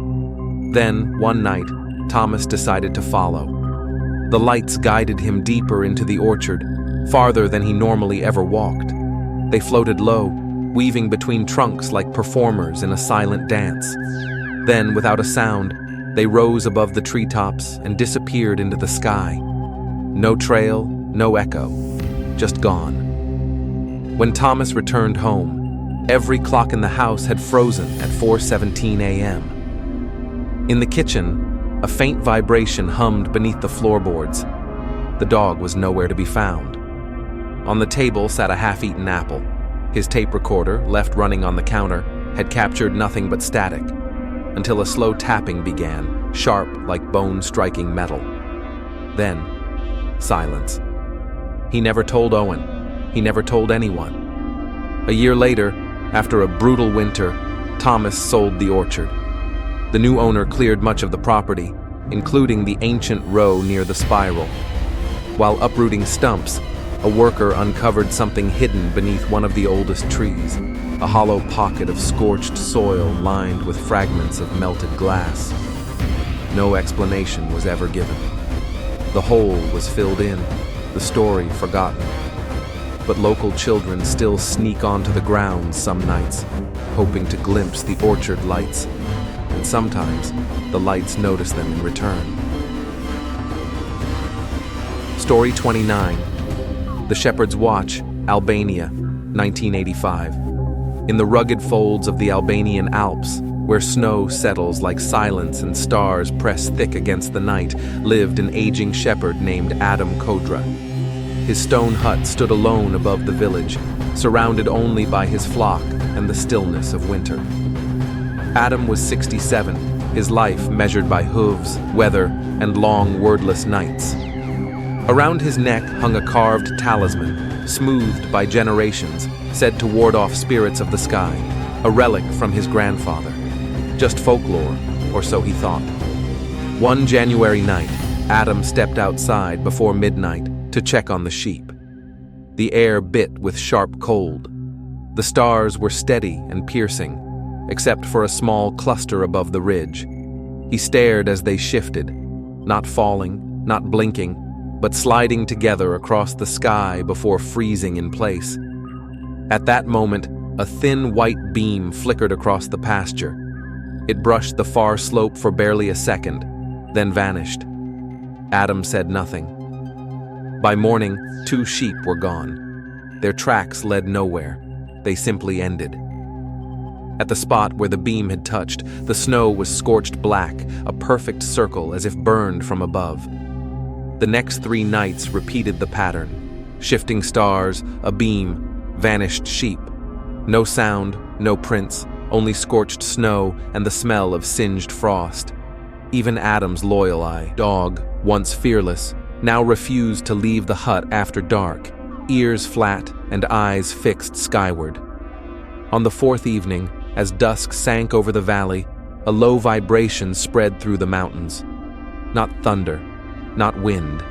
Then, one night, Thomas decided to follow. The lights guided him deeper into the orchard, farther than he normally ever walked. They floated low, weaving between trunks like performers in a silent dance. Then, without a sound, they rose above the treetops and disappeared into the sky. No trail, no echo, just gone. When Thomas returned home, every clock in the house had frozen at 4:17 a.m. In the kitchen, a faint vibration hummed beneath the floorboards. The dog was nowhere to be found. On the table sat a half-eaten apple. His tape recorder, left running on the counter, had captured nothing but static, until a slow tapping began, sharp like bone striking metal. Then, silence. He never told Owen. He never told anyone. A year later, after a brutal winter, Thomas sold the orchard. The new owner cleared much of the property, including the ancient row near the spiral. While uprooting stumps, a worker uncovered something hidden beneath one of the oldest trees, a hollow pocket of scorched soil lined with fragments of melted glass. No explanation was ever given. The hole was filled in, the story forgotten. But local children still sneak onto the grounds some nights, hoping to glimpse the orchard lights. And sometimes, the lights notice them in return. Story 29. The Shepherd's Watch, Albania, 1985. In the rugged folds of the Albanian Alps, where snow settles like silence and stars press thick against the night, lived an aging shepherd named Adam Kodra. His stone hut stood alone above the village, surrounded only by his flock and the stillness of winter. Adam was 67, his life measured by hooves, weather, and long wordless nights. Around his neck hung a carved talisman, smoothed by generations, said to ward off spirits of the sky, a relic from his grandfather. Just folklore, or so he thought. One January night, Adam stepped outside before midnight to check on the sheep. The air bit with sharp cold. The stars were steady and piercing, except for a small cluster above the ridge. He stared as they shifted, not falling, not blinking, but sliding together across the sky before freezing in place. At that moment, a thin white beam flickered across the pasture. It brushed the far slope for barely a second, then vanished. Adam said nothing. By morning, 2 sheep were gone. Their tracks led nowhere. They simply ended. At the spot where the beam had touched, the snow was scorched black, a perfect circle as if burned from above. The next 3 nights repeated the pattern. Shifting stars, a beam, vanished sheep. No sound, no prints, only scorched snow and the smell of singed frost. Even Adam's loyal eye, dog, once fearless, now refused to leave the hut after dark, ears flat and eyes fixed skyward. On the 4th evening, as dusk sank over the valley, a low vibration spread through the mountains. Not thunder, not wind,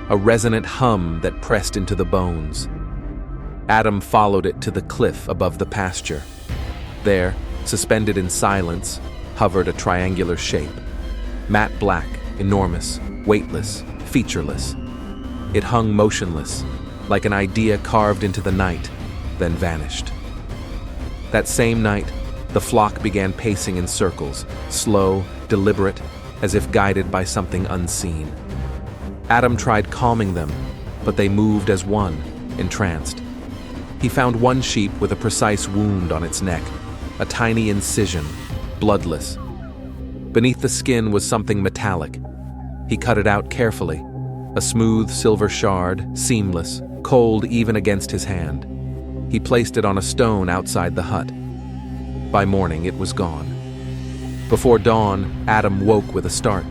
a resonant hum that pressed into the bones. Adam followed it to the cliff above the pasture. There, suspended in silence, hovered a triangular shape. Matte black, enormous, weightless, featureless. It hung motionless, like an idea carved into the night, then vanished. That same night, the flock began pacing in circles, slow, deliberate, as if guided by something unseen. Adam tried calming them, but they moved as one, entranced. He found one sheep with a precise wound on its neck, a tiny incision, bloodless. Beneath the skin was something metallic. He cut it out carefully, a smooth silver shard, seamless, cold even against his hand. He placed it on a stone outside the hut. By morning, it was gone. Before dawn, Adam woke with a start.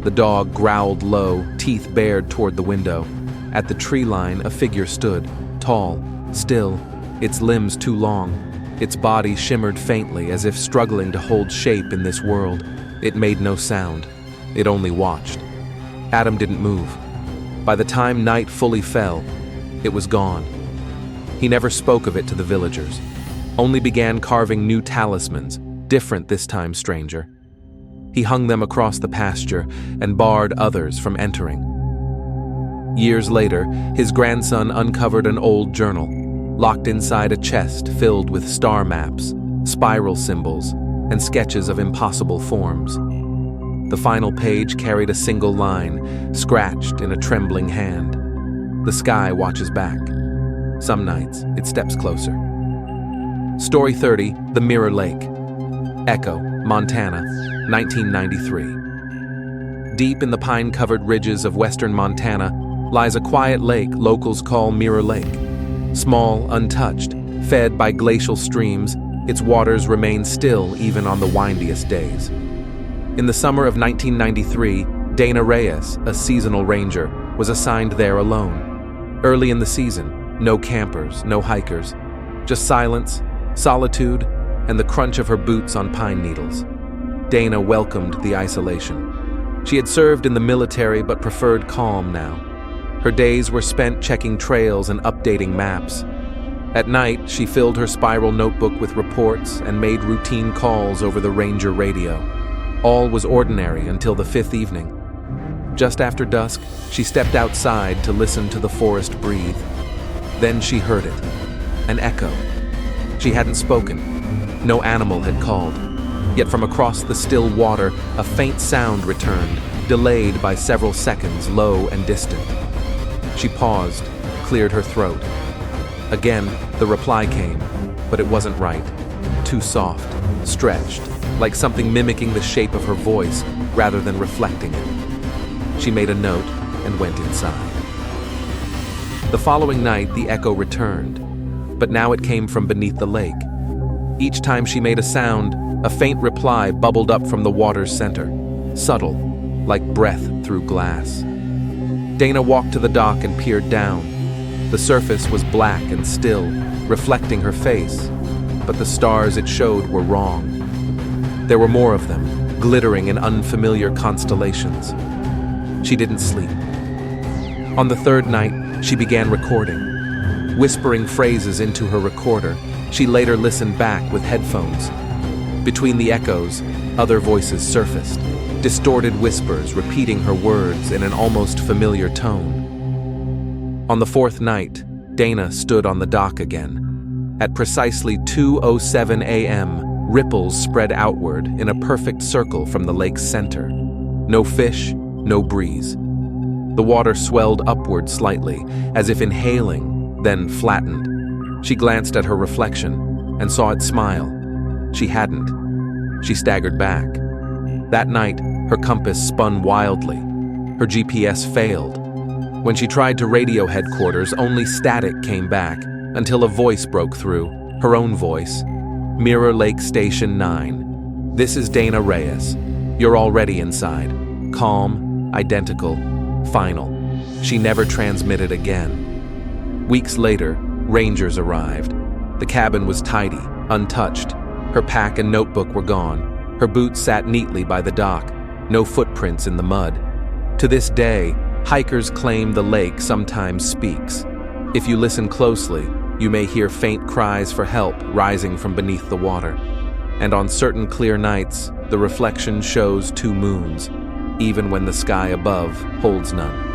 The dog growled low, teeth bared toward the window. At the tree line, a figure stood, tall, still, its limbs too long. Its body shimmered faintly as if struggling to hold shape in this world. It made no sound. It only watched. Adam didn't move. By the time night fully fell, it was gone. He never spoke of it to the villagers, only began carving new talismans, different this time, stranger. He hung them across the pasture and barred others from entering. Years later, his grandson uncovered an old journal, locked inside a chest filled with star maps, spiral symbols, and sketches of impossible forms. The final page carried a single line, scratched in a trembling hand. The sky watches back. Some nights, it steps closer. Story 30, The Mirror Lake. Echo, Montana, 1993. Deep in the pine-covered ridges of western Montana lies a quiet lake locals call Mirror Lake. Small, untouched, fed by glacial streams, its waters remain still even on the windiest days. In the summer of 1993, Dana Reyes, a seasonal ranger, was assigned there alone. Early in the season, no campers, no hikers, just silence, solitude, and the crunch of her boots on pine needles. Dana welcomed the isolation. She had served in the military but preferred calm now. Her days were spent checking trails and updating maps. At night, she filled her spiral notebook with reports and made routine calls over the ranger radio. All was ordinary until the fifth evening. Just after dusk, she stepped outside to listen to the forest breathe. Then she heard it, an echo. She hadn't spoken. No animal had called. Yet from across the still water, a faint sound returned, delayed by several seconds, low and distant. She paused, cleared her throat. Again, the reply came, but it wasn't right. Too soft, stretched, like something mimicking the shape of her voice rather than reflecting it. She made a note and went inside. The following night, the echo returned, but now it came from beneath the lake. Each time she made a sound, a faint reply bubbled up from the water's center, subtle, like breath through glass. Dana walked to the dock and peered down. The surface was black and still, reflecting her face, but the stars it showed were wrong. There were more of them, glittering in unfamiliar constellations. She didn't sleep. On the third night, she began recording. Whispering phrases into her recorder, she later listened back with headphones. Between the echoes, other voices surfaced, distorted whispers repeating her words in an almost familiar tone. On the fourth night, Dana stood on the dock again. At precisely 2:07 a.m., ripples spread outward in a perfect circle from the lake's center. No fish, no breeze. The water swelled upward slightly, as if inhaling, then flattened. She glanced at her reflection and saw it smile. She hadn't. She staggered back. That night, her compass spun wildly. Her GPS failed. When she tried to radio headquarters, only static came back until a voice broke through, her own voice. Mirror Lake Station 9. This is Dana Reyes. You're already inside. Calm, identical, final. She never transmitted again. Weeks later, rangers arrived. The cabin was tidy, untouched. Her pack and notebook were gone. Her boots sat neatly by the dock, no footprints in the mud. To this day, hikers claim the lake sometimes speaks. If you listen closely, you may hear faint cries for help rising from beneath the water. And on certain clear nights, the reflection shows two moons, even when the sky above holds none.